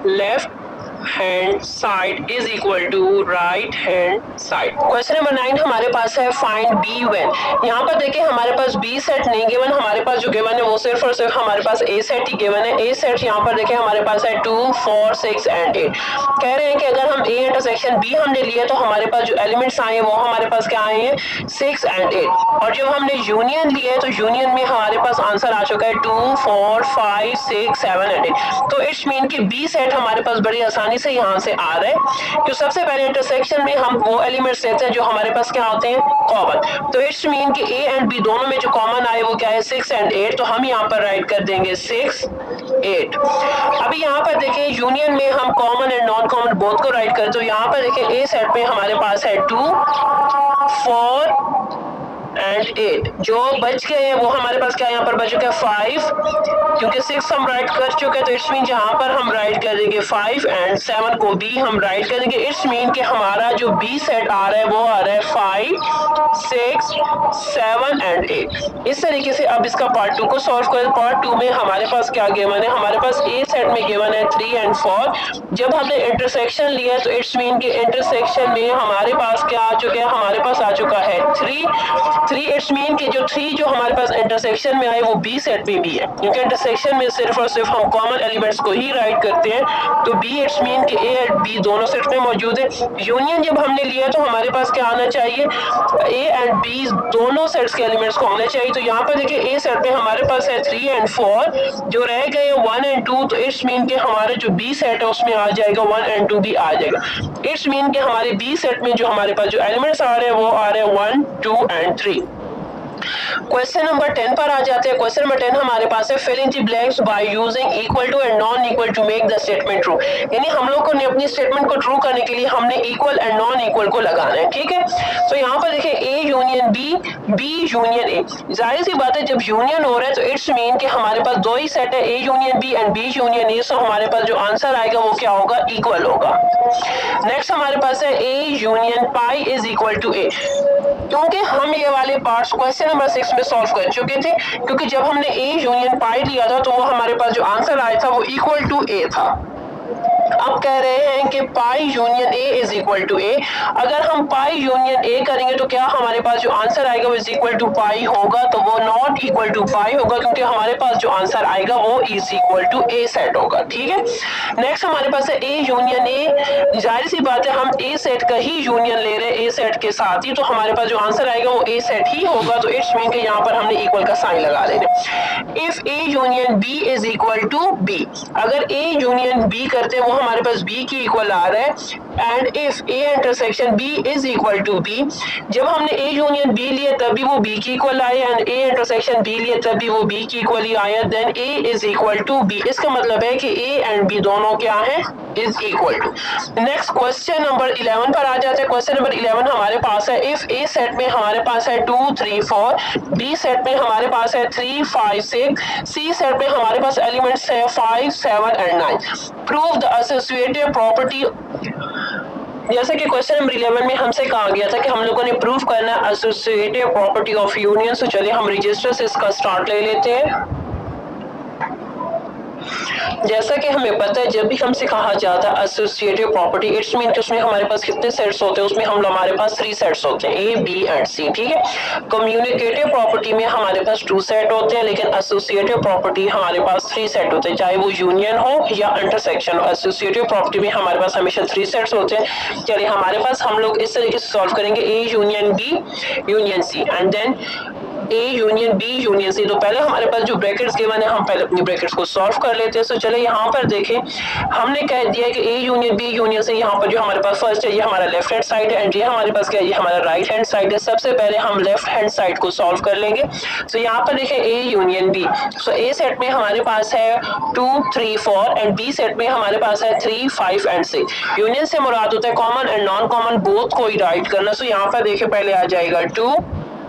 left hand side is equal to right hand side. Question number 9 हमारे पास है फाइंड बी वेन। यहाँ पर देखिए हमारे पास बी सेट नहीं गिवन, हमारे पास जो गिवन है वो सिर्फ और सिर्फ हमारे पास ए सेट ही गिवन है। ए सेट यहाँ पर देखिए हमारे पास है 2, 4, 6 एंड 8। कह रहे हैं कि अगर हम ए इंटरसेक्शन बी हमने लिया तो हमारे पास जो एलिमेंट्स आए हैं वो हमारे पास क्या आए हैं, 6 एंड 8। और जब हमने यूनियन लिया है तो यूनियन में हमारे पास आंसर आ चुका है 2, 4, 5, 6, 7 एंड 8। तो इट्स मीन कि बी सेट हमारे पास बड़ी आसानी से यहाँ से आ रहा है। तो सबसे पहले इंटरसेक्शन में हम वो एलिमेंट्स लेते हैं जो हमारे पास क्या होते हैं, कॉमन। तो इट्स मीन कि ए एंड बी दोनों में जो कॉमन आए वो क्या है, 6 एंड 8। तो हम यहाँ पर राइट कर देंगे 6, 8। अभी यहाँ पर देखिए यूनियन में हम common and non common both को राइट करें। तो यहाँ पर देखिए ए सेट में हमारे पास है 2, 4 एंड 8। जो बच गए हैं वो हमारे पास क्या यहाँ पर बच चुका है 5, क्योंकि 6 हम राइट कर चुके हैं, तो इट्स मीन यहाँ पर हम राइट कर देंगे 5 एंड 7 को भी हम राइट कर देंगे। इट्स मीन कि हमारा जो बी सेट आ रहा है वो आ रहा है 5, 6, 7 एंड 8। इस तरीके से अब इसका पार्ट 2 को सॉल्व करें। पार्ट 2 में हमारे पास क्या गिवन है, हमारे पास ए सेट में गिवन है 3 एंड 4। जब हमने इंटरसेक्शन लिया तो इट्स मीन कि इंटरसेक्शन में हमारे पास क्या आ चुका है, हमारे पास आ चुका है 3। इट्स मीन कि जो 3 जो हमारे पास इंटरसेक्शन में आए वो बी सेट में भी है, क्योंकि इंटरसेक्शन में सिर्फ और सिर्फ हम कॉमन एलिमेंट्स को ही राइट करते हैं। तो बी इट्स मीन कि ए एंड बी दोनों सेट में मौजूद है। यूनियन जब हमने लिया तो हमारे पास क्या आना चाहिए, ए एंड बी दोनों सेट्स के एलिमेंट्स को होने चाहिए। तो यहाँ पर देखिए ए सेट में हमारे पास है 3 एंड 4, जो रह गए 1 एंड 2। तो इट्स मीन कि हमारे जो बी सेट है उसमें आ जाएगा 1 एंड 2 भी आ जाएगा। इट्स मीन कि हमारे बी सेट में जो हमारे पास जो एलिमेंट्स आ रहे हैं वो आ रहे हैं 1, 2 एंड 3। क्वेश्चन नंबर 10 पर आ जाते हैं। क्वेश्चन नंबर 10 हमारे पास है fill in the blanks by using equal to and non equal to make the statement true. यानी हम लोग को अपनी स्टेटमेंट को ट्रू करने के लिए हमने इक्वल एंड नॉन इक्वल को लगाना है, ठीक है। तो यहाँ पर देखिए A union B, B union A. जाहिर सी बात है जब यूनियन हो रहा है तो इट्स मीन कि हमारे पास दो ही सेट है, A union B and B union A. So हमारे पास जो आंसर आएगा वो क्या होगा, इक्वल होगा। नेक्स्ट हमारे पास है A union pi is equal to A. क्योंकि हम ये वाले पार्ट्स क्वेश्चन नंबर 6 में सॉल्व कर चुके थे, क्योंकि जब हमने ए यूनियन पाई लिया था तो वो हमारे पास जो आंसर आया था वो इक्वल टू ए था। अब कह रहे हैं कि pi union A is equal to A. अगर हम पाई यूनियन ए करेंगे तो क्या हमारे पास जो आंसर आएगा वो इज इक्वल टू पाई होगा, तो वो नॉट इक्वल टू पाई होगा, क्योंकि हमारे पास जो आंसर आएगा वो is equal to A set होगा, ठीक है। नेक्स्ट हमारे पास है ए यूनियन ए। जाहिर सी बात है हम ए सेट का ही यूनियन ले रहे हैं ए सेट के साथ ही, तो हमारे पास जो आंसर आएगा वो ए सेट ही होगा। तो इट्स मीन कि यहाँ पर हमने इक्वल का साइन लगा देना। If A union B is equal to B, अगर ए यूनियन बी करते हैं वो हमारे पास बी की इक्वल आ रहा है। And if A intersection B is equal to B, जब हमने ए यूनियन बी लिया तब भी वो बी की इक्वल आया, एंड ए इंटरसेक्शन बी लिया तब भी वो बी की इक्वल ही आया, then A is equal to B. इसका मतलब है कि ए एंड बी दोनों क्या है, is equal to. Next question number 11 पर आ जाते हैं। क्वेश्चन नंबर 11 हमारे पास है इफ ए सेट में हमारे पास है 2, 3, 4, बी सेट में हमारे पास है 3, 5, 6, सी सेट में हमारे पास एलिमेंट्स है 5, 7 and 9। Prove the associative property. जैसे कि क्वेश्चन नंबर 11 में हमसे कहा गया था कि हम लोगों ने प्रूव करना है एसोसिएटिव प्रॉपर्टी ऑफ यूनियन। तो चलिए हम रजिस्टर से इसका स्टार्ट ले लेते हैं। जैसा कि हमें पता है जब भी हमसे कहा जाता है एसोसिएटिव प्रॉपर्टी, इट्स मीन कि उसमें हमारे पास कितने सेट्स होते हैं, उसमें हमारे पास 3 सेट्स होते हैं, ए, बी एंड सी, ठीक है। कम्युनिकेटिव प्रॉपर्टी में हमारे पास 2 सेट होते हैं, लेकिन एसोसिएटिव प्रॉपर्टी हमारे पास 3 सेट होते हैं, चाहे वो यूनियन हो या इंटरसेक्शन हो। एसोसिएटिव प्रॉपर्टी में हमारे पास हमेशा 3 सेट्स होते हैं। चलिए हमारे पास हम लोग इस तरीके से सॉल्व करेंगे, A union B union C and then A union B union C. तो पहले हमारे पास जो ब्रैकेट्स गिवन है हम पहले अपनी ब्रैकेट्स को सॉल्व कर लेते हैं। तो चले यहाँ पर देखें, हमने कह दिया कि A union B union C. यहाँ पर जो हमारे पास फर्स्ट है ये हमारा लेफ्ट हैंड साइड है, एंड ये हमारे पास क्या है, ये हमारा राइट हैंड साइड है। सबसे पहले हम लेफ्ट हैंड साइड को सॉल्व कर लेंगे। तो यहाँ पर देखें A union B. So A set में हमारे पास है 2, 3, 4 एंड बी सेट में हमारे पास है 3, 5 एंड 6। यूनियन से मुराद होता है common and non common both को ही राइट करना। सो यहाँ पर देखें पहले आ जाएगा 2,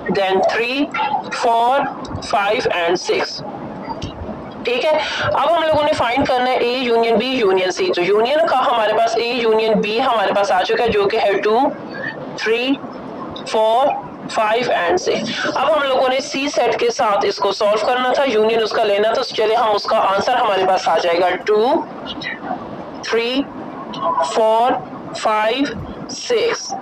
then 3, 4, 5 and 6, ठीक है। अब हम लोगों ने फाइंड करना है A union B union C. तो यूनियन का हमारे पास ए यूनियन बी हमारे पास आ चुका है, जो कि है 2, 3, 4, 5 एंड 6। अब हम लोगों ने सी सेट के साथ इसको सॉल्व करना था, यूनियन उसका लेना था। चलिए हम उसका आंसर हमारे पास आ जाएगा 2, 3, 4, 5, 6,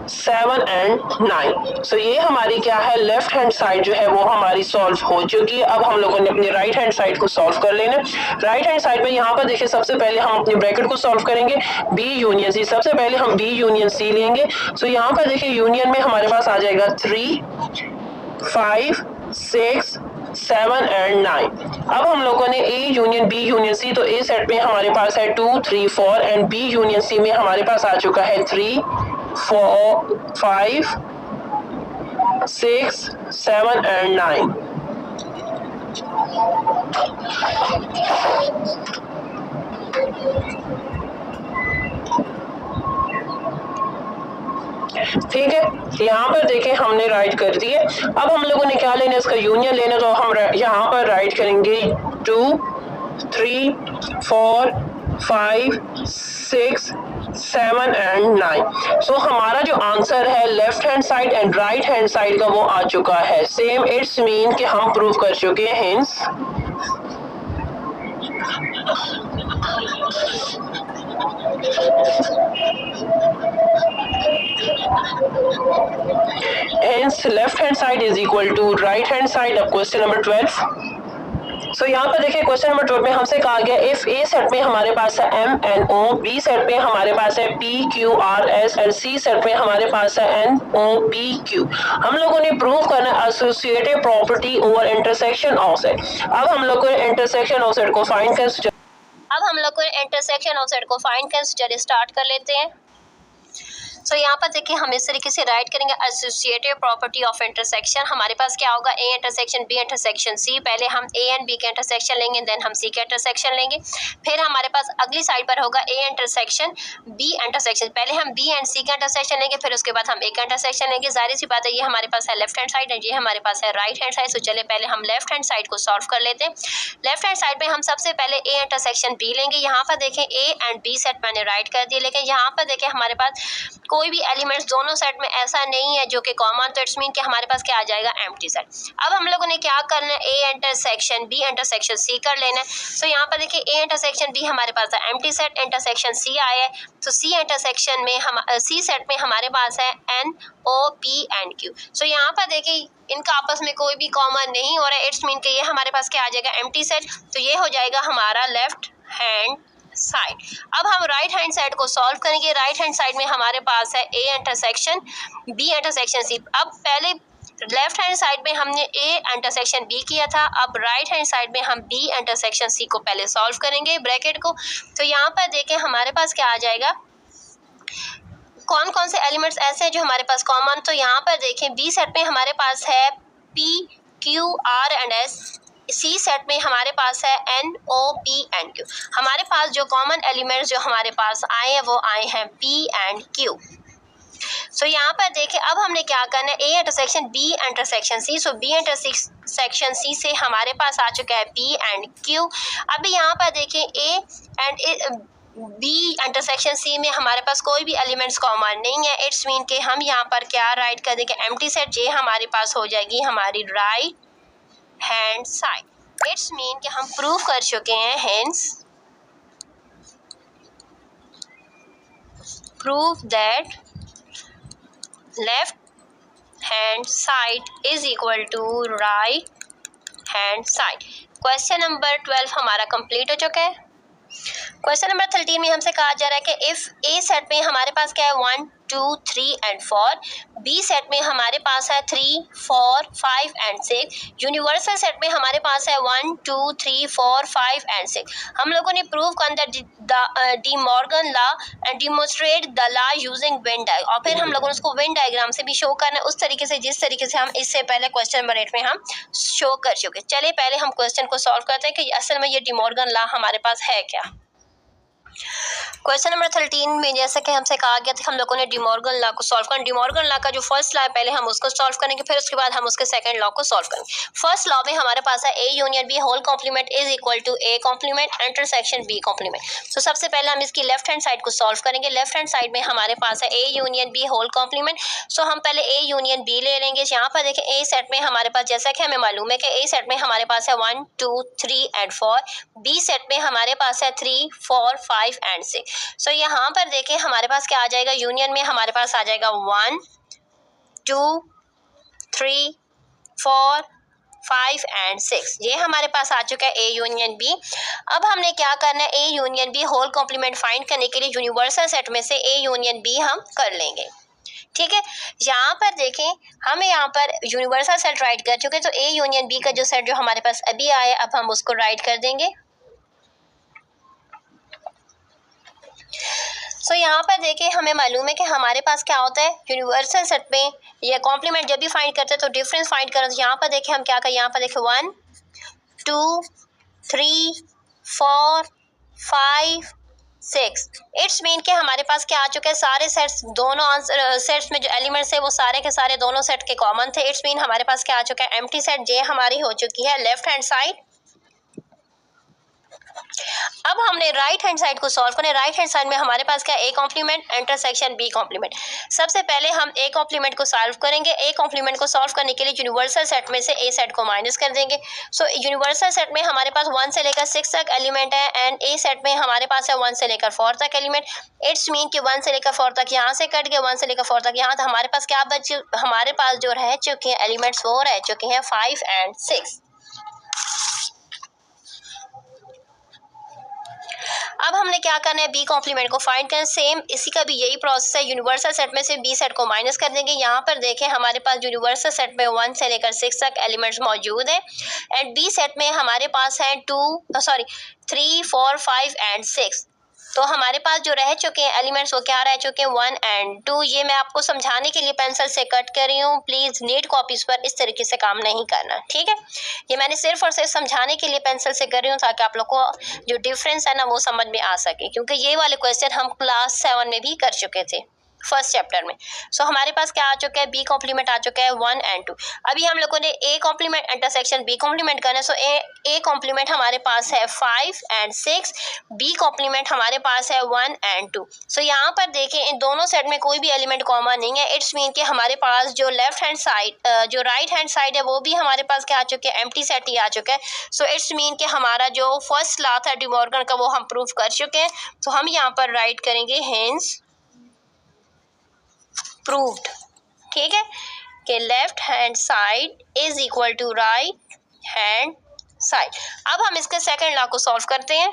7 एंड 9। सो ये हमारी क्या है, लेफ्ट हैंड साइड जो है वो हमारी सॉल्व हो चुकी है। अब हम लोगों ने अपनी राइट हैंड साइड को सॉल्व कर लेना। राइट हैंड साइड में यहाँ पर देखिए सबसे पहले हम अपनी ब्रैकेट को सॉल्व करेंगे, बी यूनियन सी। सबसे पहले हम बी यूनियन सी लेंगे। सो यहाँ पर देखिए यूनियन में हमारे पास आ जाएगा 3, 5, 6, 7 एंड 9। अब हम लोगों ने A union B union C. तो ए सेट में हमारे पास है 2, 3, 4 एंड बी यूनियन सी में हमारे पास आ चुका है 3, 4, 5, 6, 7 एंड 9। ठीक है, यहाँ पर देखें हमने राइट कर दिए। अब हम लोगों ने क्या लेना है, इसका यूनियन लेना, तो हम यहाँ पर राइट करेंगे 2 3 4 5 6 7 एंड 9। सो हमारा जो आंसर है left hand side and right hand side का वो आ चुका है सेम। इट्स मीन कि हम प्रूव कर चुके हैं। Hence left hand side is equal to right hand side. अब क्वेश्चन नंबर 12। सो यहाँ पर देखिए क्वेश्चन नंबर 12 में हमसे कहा गया इफ ए सेट में हमारे पास है M N O, B set में हमारे पास है P Q R S and C set में हमारे पास है एन ओ पी क्यू। हम लोगों ने प्रूव करना associative property over intersection of set. अब हम लोग को इंटरसेक्शन ऑफ सेट को फाइंड कर स्टार्ट कर लेते हैं। सो यहाँ पर देखिए हम इस तरीके से राइट करेंगे एसोसिएटिव प्रॉपर्टी ऑफ इंटरसेक्शन। हमारे पास क्या होगा, A intersection B intersection C. पहले हम ए एंड बी के इंटरसेक्शन लेंगे, देन हम सी के इंटरसेक्शन लेंगे। फिर हमारे पास अगली साइड पर होगा ए इंटरसेक्शन बी इंटरसेक्शन। पहले हम बी एंड सी का इंटरसेक्शन लेंगे, फिर उसके बाद हम ए का इंटरसेक्शन लेंगे। जाहिर सी बात है ये हमारे पास है लेफ्ट हैंड साइड एंड ये हमारे पास है राइट हैंड साइड। सो चले पहले हम लेफ्ट हैंड साइड को सॉल्व कर लेते हैं। लेफ्ट हैंड साइड में हम सबसे पहले ए इंटरसेक्शन बी लेंगे। यहाँ पर देखें ए एंड बी सेट मैंने राइट कर दिए, लेकिन यहाँ पर देखें हमारे पास कोई भी एलिमेंट्स दोनों सेट में ऐसा नहीं है जो कि कॉमन, तो इट्स मीन कि हमारे पास क्या आ जाएगा, एम्प्टी सेट। अब हम लोगों ने क्या करना है, A intersection B intersection C कर लेना है। सो यहाँ पर देखिए ए इंटरसेक्शन बी हमारे पास है एम्प्टी सेट, इंटरसेक्शन सी आया है, तो सी इंटरसेक्शन में हम सी सेट में हमारे पास है N O P and Q. So यहाँ पर देखिए इनका आपस में कोई भी कॉमन नहीं हो रहा है, इट्स मीन कि ये हमारे पास क्या आ जाएगा, एम्प्टी सेट। तो ये हो जाएगा हमारा लेफ्ट हैंड साइड। अब हम राइट हैंड साइड को सॉल्व करेंगे। राइट हैंड साइड में हमारे पास है A intersection B intersection C. अब पहले लेफ्ट हैंड साइड में हमने ए इंटरसेक्शन बी किया था, अब राइट हैंड साइड में हम बी इंटरसेक्शन सी को पहले सॉल्व करेंगे ब्रैकेट को। तो यहाँ पर देखें हमारे पास क्या आ जाएगा, कौन कौन से एलिमेंट्स ऐसे हैं जो हमारे पास कॉमन। तो यहाँ पर देखें बी सेट में हमारे पास है P Q R and S, C set में हमारे पास है N O P and Q. हमारे पास जो कॉमन एलिमेंट्स जो हमारे पास आए हैं वो आए हैं पी एंड क्यू। सो यहाँ पर देखें अब हमने क्या करना है, A intersection B intersection C. So B intersection C से हमारे पास आ चुका है पी एंड क्यू। अभी यहाँ पर देखें A and B intersection C में हमारे पास कोई भी एलिमेंट्स कॉमन नहीं है, इट्स मीन कि हम यहाँ पर क्या राइट कर देंगे, एम्प्टी सेट। ये हमारे पास हो जाएगी हमारी right hand side. It's mean कि हम प्रूव कर चुके हैं, hence prove that left hand side is equal to right hand side. Question number 12 हमारा कंप्लीट हो चुका है। क्वेश्चन नंबर 13 में हमसे कहा जा रहा है कि इफ ए सेट में हमारे पास क्या है 1 2 3 एंड 4, बी सेट में हमारे पास है 3 4 5 एंड 6, यूनिवर्सल सेट में हमारे पास है 1 2 3 4 5 एंड 6। हम लोगों ने प्रूव करना De Morgan law and demonstrate the law using Venn diagram, और फिर हम लोगों ने उसको वेन डायग्राम से भी शो करना है उस तरीके से जिस तरीके से हम इससे पहले क्वेश्चन नंबर 8 में हम शो कर चुके। चलिए पहले हम क्वेश्चन को सॉल्व करते हैं कि असल में ये डी मॉर्गन लॉ हमारे पास है क्या। क्वेश्चन नंबर 13 में जैसा कि हमसे कहा गया था हम लोगों ने डी मॉर्गन लॉ को सॉल्व करना। डी मॉर्गन लॉ का जो फर्स्ट लॉ है पहले हम उसको सॉल्व करेंगे, फिर उसके बाद हम उसके सेकंड लॉ को सॉल्व करेंगे। फर्स्ट लॉ में हमारे पास है A union B whole complement is equal to A complement intersection B complement. तो सबसे पहले हम इसकी लेफ्ट हैंड साइड को सॉल्व करेंगे। लेफ्ट हैंड साइड में हमारे पास है A union B whole complement. So हम पहले ए यूनियन बी ले लेंगे। यहाँ पर देखें ए सेट में हमारे पास जैसा कि हमें मालूम है कि ए सेट में हमारे पास है 1 2 3 एंड 4, बी सेट में हमारे पास है 3 4 5 एंड 6। सो यहाँ पर देखें हमारे पास क्या आ जाएगा, यूनियन में हमारे पास आ जाएगा 1 2 3 4 5 एंड 6। ये हमारे पास आ चुका है ए यूनियन बी। अब हमने क्या करना है, A union B whole complement find करने के लिए यूनिवर्सल सेट में से ए यूनियन बी हम कर लेंगे। ठीक है, यहाँ पर देखें हम यहाँ पर यूनिवर्सल सेट राइट कर चुके, तो ए यूनियन बी का जो सेट जो हमारे पास अभी आया अब हम उसको राइट कर देंगे। सो यहाँ पर देखिए हमें मालूम है कि हमारे पास क्या होता है यूनिवर्सल सेट में या कॉम्प्लीमेंट जब भी फाइंड करते हैं तो डिफरेंस फाइंड करें। तो यहाँ पर देखिए हम क्या करें, यहाँ पर देखिए 1 2 3 4 5 6। इट्स मीन कि हमारे पास क्या आ चुका है, सारे सेट्स, दोनों आंसर सेट्स में जो एलिमेंट्स है वो सारे के सारे दोनों सेट के कॉमन थे। इट्स मीन हमारे पास क्या आ चुका है, एम्प्टी सेट जे हमारी हो चुकी है लेफ्ट हैंड साइड। अब हमने राइट हैंड साइड को सॉल्व करना है। राइट हैंड साइड में हमारे पास क्या, A complement intersection B complement. सबसे पहले हम ए कॉम्प्लीमेंट को सॉल्व करेंगे। ए कॉम्प्लीमेंट को सॉल्व करने के लिए यूनिवर्सल सेट में से ए सेट को माइनस कर देंगे। सो यूनिवर्सल सेट में हमारे पास 1 से लेकर 6 तक एलिमेंट है एंड ए सेट में हमारे पास है 1 से लेकर 4 तक एलिमेंट। इट्स मीन कि 1 से लेकर 4 तक यहाँ से कट गए, 1 से लेकर 4 तक यहाँ, तो हमारे पास क्या बचे, हमारे पास जो रह चुके हैं एलिमेंट्स वो रह चुके हैं 5 एंड 6। अब हमने क्या करना है, बी कॉम्प्लीमेंट को फाइंड करना। सेम इसी का भी यही प्रोसेस है। यूनिवर्सल सेट में से बी सेट को माइनस कर देंगे। यहाँ पर देखें हमारे पास यूनिवर्सल सेट में 1 से लेकर 6 तक एलिमेंट्स मौजूद हैं एंड बी सेट में हमारे पास हैं 3, 4, 5 एंड 6। तो हमारे पास जो रह चुके हैं एलिमेंट्स वो क्या रह चुके हैं, 1 एंड 2। ये मैं आपको समझाने के लिए पेंसिल से कट कर रही हूँ। प्लीज़ नीट कॉपीज़ पर इस तरीके से काम नहीं करना, ठीक है। ये मैंने सिर्फ और सिर्फ समझाने के लिए पेंसिल से कर रही हूँ ताकि आप लोग को जो डिफरेंस है ना वो समझ में आ सके, क्योंकि ये वाले क्वेश्चन हम क्लास 7 में भी कर चुके थे फर्स्ट चैप्टर में। सो हमारे पास क्या आ चुका है, बी कॉम्प्लीमेंट आ चुका है 1 एंड 2। अभी हम लोगों ने A complement intersection B complement करना है। सो ए कॉम्प्लीमेंट हमारे पास है 5 एंड 6, बी कॉम्प्लीमेंट हमारे पास है 1 एंड 2। सो यहाँ पर देखें इन दोनों सेट में कोई भी एलिमेंट कॉमन नहीं है। इट्स मीन कि हमारे पास जो लेफ्ट हैंड साइड जो राइट हैंड साइड है वो भी हमारे पास क्या आ चुके हैं, एम्प्टी सेट ही आ चुका है। सो इट्स मीन कि हमारा जो फर्स्ट लॉ था डी मॉर्गन का वो हम प्रूव कर चुके हैं। तो हम यहाँ पर राइट करेंगे हेंस प्रूव्ड, ठीक है, कि left hand side is equal to right hand side. अब हम इसके सेकंड लॉ को सॉल्व करते हैं।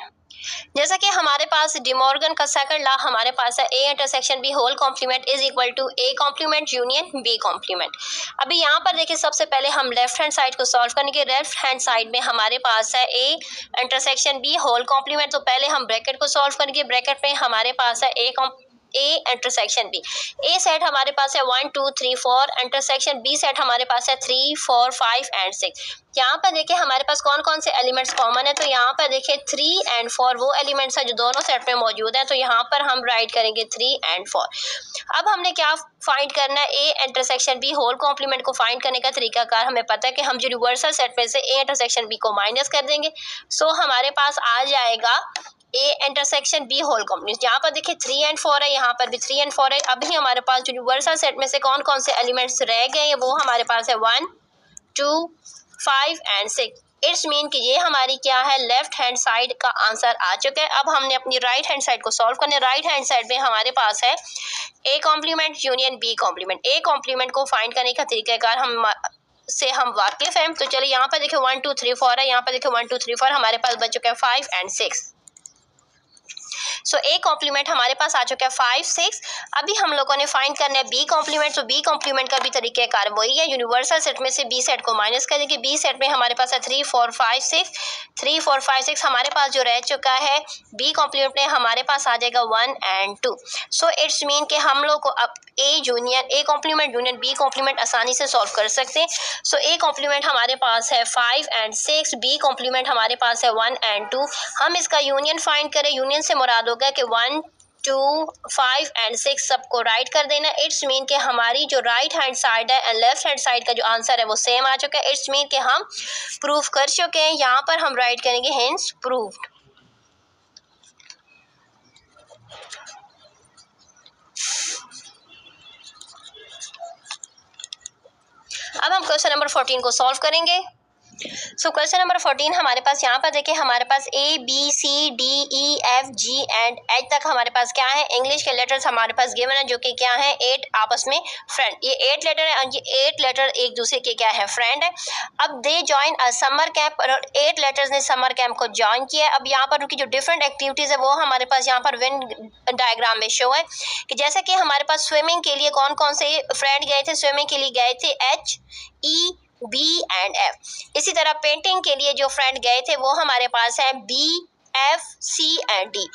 जैसा कि हमारे पास डी मॉर्गन का सेकंड लॉ हमारे पास है A intersection B whole complement is equal to A complement union B complement. अभी यहाँ पर देखिए सबसे पहले हम लेफ्ट हैंड साइड को सॉल्व करने के, लेफ्ट हैंड साइड में हमारे पास है A intersection B whole complement. तो पहले हम ब्रैकेट को सॉल्व करेंगे। ब्रैकेट में हमारे पास है A intersection B. A set हमारे पास है 1, 2, 3, 4। इंटरसेक्शन बी सेट हमारे पास है 3, 4, 5 एंड 6। यहाँ पर देखिए हमारे पास कौन कौन से एलिमेंट्स कॉमन है। तो यहाँ पर देखिए 3 एंड 4 वो एलिमेंट्स हैं जो दोनों सेट में मौजूद हैं। तो यहाँ पर हम राइट करेंगे 3 एंड 4। अब हमने क्या फाइंड करना है, A intersection B whole complement को फाइंड करने का तरीकाकार हमें पता है कि हम जो यूनिवर्सल सेट में से ए इंटरसेक्शन बी को माइनस कर देंगे। सो हमारे पास आ जाएगा A intersection B whole complement. यहाँ पर देखिए 3 एंड 4 है, यहाँ पर भी 3 एंड 4 है। अभी हमारे पास जो यूनिवर्सल सेट में से कौन कौन से एलिमेंट्स रह गए हैं वो हमारे पास है 1, 2, 5 एंड 6। इट्स मीन कि ये हमारी क्या है, लेफ्ट हैंड साइड का आंसर आ चुका है। अब हमने अपनी राइट हैंड साइड को सॉल्व करना है। राइट हैंड साइड में हमारे पास है A complement union B complement. A complement को फाइंड करने का तरीकाकार हम वाकिफ हैं। तो चलिए यहाँ पर देखिए 1, 2, 3, 4 है, यहाँ पर देखिए 1, 2, 3, 4 हमारे पास बच चुका है 5 एंड 6। सो ए कॉम्प्लीमेंट हमारे पास आ चुका है 5, 6। अभी हम लोगों ने फाइंड करना है बी कॉम्प्लीमेंट। तो बी कॉम्प्लीमेंट का भी तरीक़ाकार वही है, यूनिवर्सल सेट में से बी सेट को माइनस कर देंगे। बी सेट में हमारे पास है 3, 4, 5, 6। 3, 4, 5, 6 हमारे पास जो रह चुका है बी कॉम्प्लीमेंट में हमारे पास आ जाएगा 1 एंड 2। सो इट्स मीन कि हम लोग को अब A complement union B complement आसानी से सॉल्व कर सकते हैं। सो ए कॉम्प्लीमेंट हमारे पास है 5 एंड 6, बी कॉम्प्लीमेंट हमारे पास है 1 एंड 2। हम इसका यूनियन फाइंड करें। यूनियन से मुराद होगा कि 1, 2, 5 एंड 6 सबको राइट कर देना। इट्स मीन कि हमारी जो राइट हैंड साइड है एंड लेफ्ट हैंड साइड का जो आंसर है वो सेम आ चुका है। इट्स मीन कि हम प्रूव कर चुके हैं। यहाँ पर हम राइट करेंगे हेंस प्रूव्ड। अब हम क्वेश्चन नंबर 14 को सॉल्व करेंगे। सो क्वेश्चन नंबर 14 हमारे पास यहाँ पर देखिए हमारे पास A B C D E F G and H तक हमारे पास क्या है, इंग्लिश के लेटर्स हमारे पास गिवन है जो कि क्या है 8 आपस में फ्रेंड। ये 8 लेटर है और ये 8 लेटर एक दूसरे के क्या है फ्रेंड है। अब they join a summer camp और 8 लेटर्स ने समर कैंप को ज्वाइन किया है। अब यहाँ पर उनकी जो डिफरेंट एक्टिविटीज़ है वो हमारे पास यहाँ पर वेन डायग्राम में शो है कि जैसे कि हमारे पास स्विमिंग के लिए कौन कौन से फ्रेंड गए थे। स्विमिंग के लिए गए थे H, E, B and F. इसी तरह पेंटिंग के लिए जो फ्रेंड गए थे वो हमारे पास है B, F, C and D.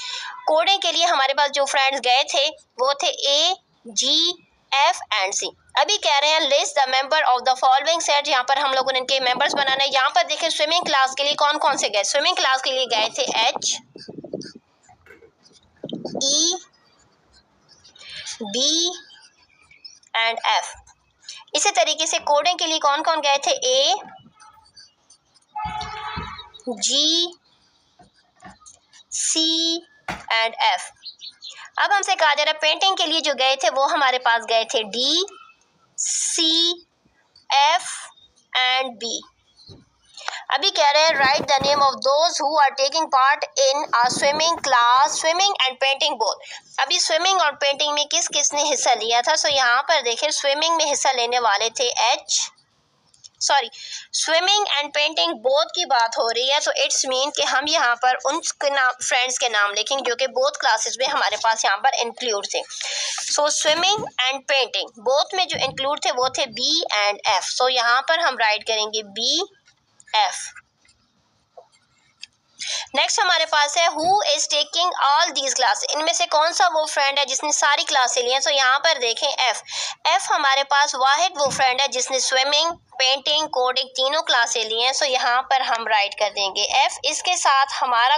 Coding के लिए हमारे पास जो फ्रेंड्स गए थे वो थे ए, जी, एफ एंड सी। अभी कह रहे हैं list the member of the following set. यहाँ पर हम लोगों ने इनके मेंबर्स बनाना है। यहाँ पर देखिए स्विमिंग क्लास के लिए कौन कौन से गए। स्विमिंग क्लास के लिए गए थे H, E, B and F। इसी तरीके से कोडिंग के लिए कौन कौन गए थे? A, G, C and F। अब हमसे कहा जा रहा है पेंटिंग के लिए जो गए थे वो हमारे पास गए थे D, C, F and B। अभी कह रहे हैं right the name of those who are taking part in a swimming class, swimming and painting both. अभी स्विमिंग और पेंटिंग में किस किस ने हिस्सा लिया था? सो यहाँ पर देखें स्विमिंग में हिस्सा लेने वाले थे स्विमिंग एंड पेंटिंग बोथ की बात हो रही है, तो इट्स मीन कि हम यहाँ पर उन फ्रेंड्स के नाम लिखेंगे जो कि बोथ क्लासेस में हमारे पास यहाँ पर इंक्लूड थे। सो स्विमिंग एंड पेंटिंग बोथ में जो इंक्लूड थे वो थे B एंड F। सो यहाँ पर हम राइट करेंगे B, F। नेक्स्ट हमारे पास है who is taking all these class, इनमें से कौन सा वो फ्रेंड है जिसने सारी क्लासें ली हैं? सो यहाँ पर देखें F हमारे पास वाहिद वो फ्रेंड है जिसने स्विमिंग, पेंटिंग, कोडिंग तीनों क्लासें ली हैं। सो यहाँ पर हम राइट कर देंगे F। इसके साथ हमारा